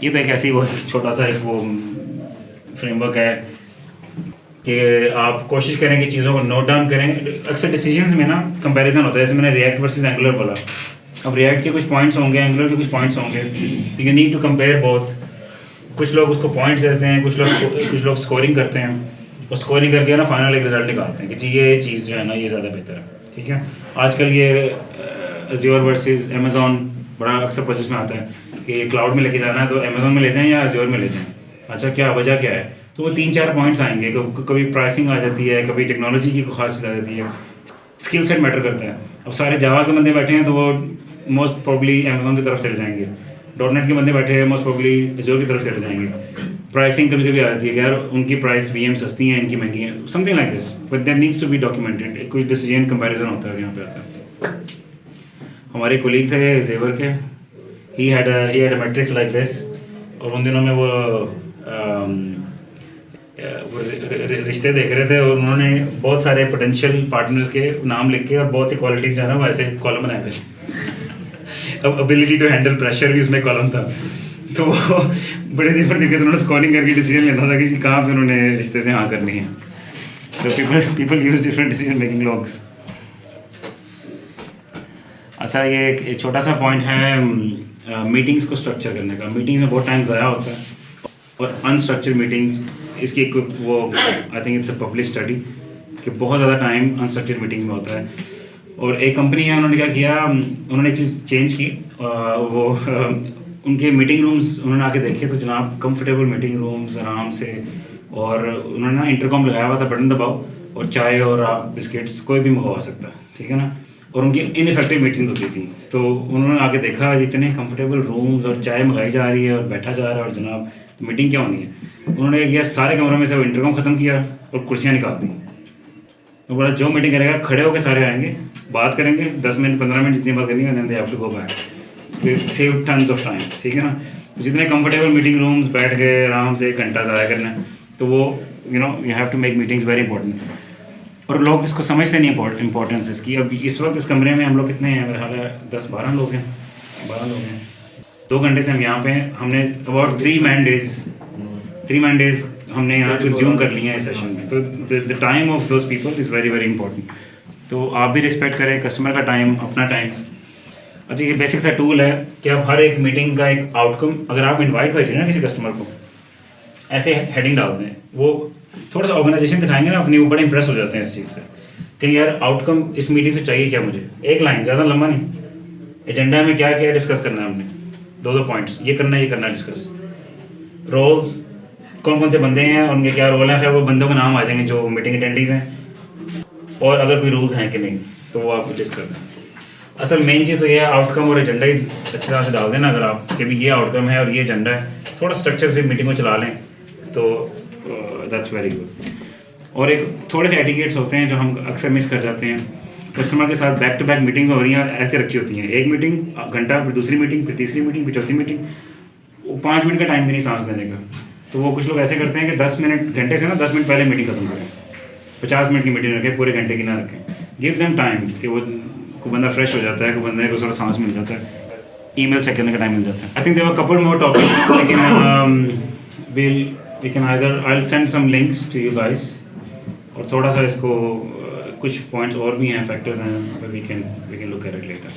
ये तो एक ऐसी वो छोटा सा एक वो फ्रेमवर्क है कि आप कोशिश करें कि चीज़ों को नोट डाउन करें। अक्सर डिसीजंस में ना कंपैरिजन होता है, जैसे मैंने रिएक्ट वर्सेस एंगुलर बोला, अब रिएक्ट के कुछ पॉइंट्स होंगे, एंगुलर के कुछ पॉइंट्स होंगे, you need to compare both. कुछ लोग उसको पॉइंट्स देते हैं, कुछ लोग स्कोरिंग करते हैं, और स्कोरिंग करके ना फाइनल एक रिजल्ट निकालते हैं कि जी ये चीज़ जो है ना ये ज़्यादा बेहतर है, ठीक है। आजकल ये अज्योर वर्सेस अमेज़ॉन बड़ा अक्सर प्रोजेक्ट में आता है कि क्लाउड में लेके जाना है तो अमेज़ॉन में ले जाएं या अज्योर में ले जाएं। अच्छा क्या वजह क्या है, तो वो 3-4 पॉइंट्स आएंगे, कभी प्राइसिंग आ जाती है, कभी टेक्नोलॉजी की कोई खास चीज़ आ जाती है, स्किल सेट मैटर करता है। अब सारे जावा के बंदे बैठे हैं तो वो मोस्ट प्रोबेबली अमेज़ॉन की तरफ चले जाएंगे, .NET के बंदे बैठे हैं मोस्ट प्रोबेबली अज्योर की तरफ चले जाएंगे। प्राइसिंग कभी कभी आ जाती है कि यार उनकी प्राइस VM सस्ती है, इनकी महंगी है, something like this, but that needs to be documented. कोई डिसीजन कंपैरिजन होता है यहाँ पे आता है। हमारे कोलीग थे जेवर के, he had a matrix like this, और उन दिनों में वो रिश्ते देख रहे थे, और उन्होंने बहुत सारे पोटेंशियल पार्टनर्स के नाम लिख के और बहुत सी क्वालिटीज़ जो है ना वो ऐसे कॉलम बनाए थे। अब एबिलिटी टू हैंडल प्रेशर भी उसमें कॉलम था, तो बड़े डिफरेंट तरीके से उन्होंने स्कोरिंग करके डिसीजन लेना था कि जी कहाँ पे उन्होंने रिश्ते से हाँ करनी है। तो people use different decision making logs. अच्छा ये एक छोटा सा पॉइंट है मीटिंग्स को स्ट्रक्चर करने का। मीटिंग्स में बहुत टाइम ज़ाया होता है, और अनस्ट्रक्चर्ड मीटिंग्स, इसकी एक वो I think it's a publish study कि बहुत ज़्यादा टाइम अनस्ट्रक्चर्ड मीटिंग्स में होता है। और एक कंपनी है, उन्होंने क्या किया, उन्होंने एक चीज़ चेंज की, वो उनके मीटिंग रूम्स उन्होंने आके देखे तो जनाब कंफर्टेबल मीटिंग रूम्स आराम से, और उन्होंने ना इंटरकॉम लगाया हुआ था, बटन दबाओ और चाय और आप बिस्किट्स कोई भी मंगवा सकता है, ठीक है ना। और उनकी इनइफेक्टिव मीटिंग होती थी, तो उन्होंने आके देखा जितने कंफर्टेबल रूम्स और चाय मंगाई जा रही है और बैठा जा रहा है और जनाब तो मीटिंग क्या होनी है। उन्होंने किया सारे कमरों में से वो इंटरकॉम ख़त्म किया और कुर्सियाँ निकाल दी। तो बोला जो मीटिंग करेगा खड़े होकर सारे आएंगे, बात करेंगे 10 मिनट 15 मिनट जितनी बात करनी है, then they have to go back, save tons of time, ठीक है ना। जितने कंफर्टेबल मीटिंग रूम्स बैठ गए आराम से 1 घंटा ज़ाया करना, तो वो you have to make meetings very important. और लोग इसको समझते नहीं इंपॉर्टेंस इसकी। अब इस वक्त इस कमरे में हम लोग कितने हैं, मेरे ख्याल है 10-12 लोग हैं, 12 लोग हैं। 2 घंटे से हम यहाँ पे हैं, हमने अबाउट 3 मैन डेज हमने यहाँ पे कंज्यूम कर लिए हैं इस सेशन में। तो the time of those people is very very important. तो आप भी रिस्पेक्ट करें कस्टमर का टाइम, अपना टाइम। अच्छा ये बेसिक सा टूल है कि आप हर एक मीटिंग का एक आउटकम, अगर आप इन्वाइट भेज रहे हैं ना किसी कस्टमर को, ऐसे हेडिंग डाल दें, वो थोड़ा सा ऑर्गेनाइजेशन दिखाएंगे ना अपनी, वो बड़े इंप्रेस हो जाते हैं इस चीज़ से कि यार आउटकम इस मीटिंग से चाहिए क्या मुझे। एक लाइन, ज़्यादा लंबा नहीं। एजेंडा में क्या क्या डिस्कस करना है हमने, 2 पॉइंट्स, ये करना डिस्कस। रोल्स, कौन कौन से बंदे हैं, उनके क्या रोल है, खैर वो बंदों के नाम आ जाएंगे जो मीटिंग अटेंडीज हैं, और अगर कोई रूल्स हैं कि नहीं तो वो आप लिस्ट कर दें। असल मेन चीज़ तो ये है आउटकम और एजेंडा ही अच्छी तरह से डाल देना। अगर आप कि भी ये आउटकम है और ये एजेंडा है, थोड़ा स्ट्रक्चर से मीटिंग को चला लें तो दैट्स वेरी गुड। और एक थोड़े से एटिकेट्स होते हैं जो हम अक्सर मिस कर जाते हैं। कस्टमर के साथ बैक टू बैक मीटिंग्स हो रही हैं, ऐसे रखी होती हैं, एक मीटिंग घंटा, फिर दूसरी मीटिंग, फिर तीसरी मीटिंग, फिर चौथी मीटिंग, 5 मिनट का टाइम भी नहीं सांस देने का। तो वो कुछ लोग ऐसे करते हैं कि 10 मिनट घंटे से ना 10 मिनट पहले मीटिंग खत्म करें, 50 मिनट की मीटिंग रखें, पूरे घंटे की ना रखें। गिव देम टाइम कि वो को बंदा फ्रेश हो जाता है, को बंदे को थोड़ा सांस मिल जाता है, ईमेल चेक करने का टाइम मिल जाता है। I think there were couple more topics, लेकिन we can either I will send some links to you guys, और थोड़ा सा इसको कुछ पॉइंट्स और भी हैं, फैक्टर्स हैं, we can look at it letter.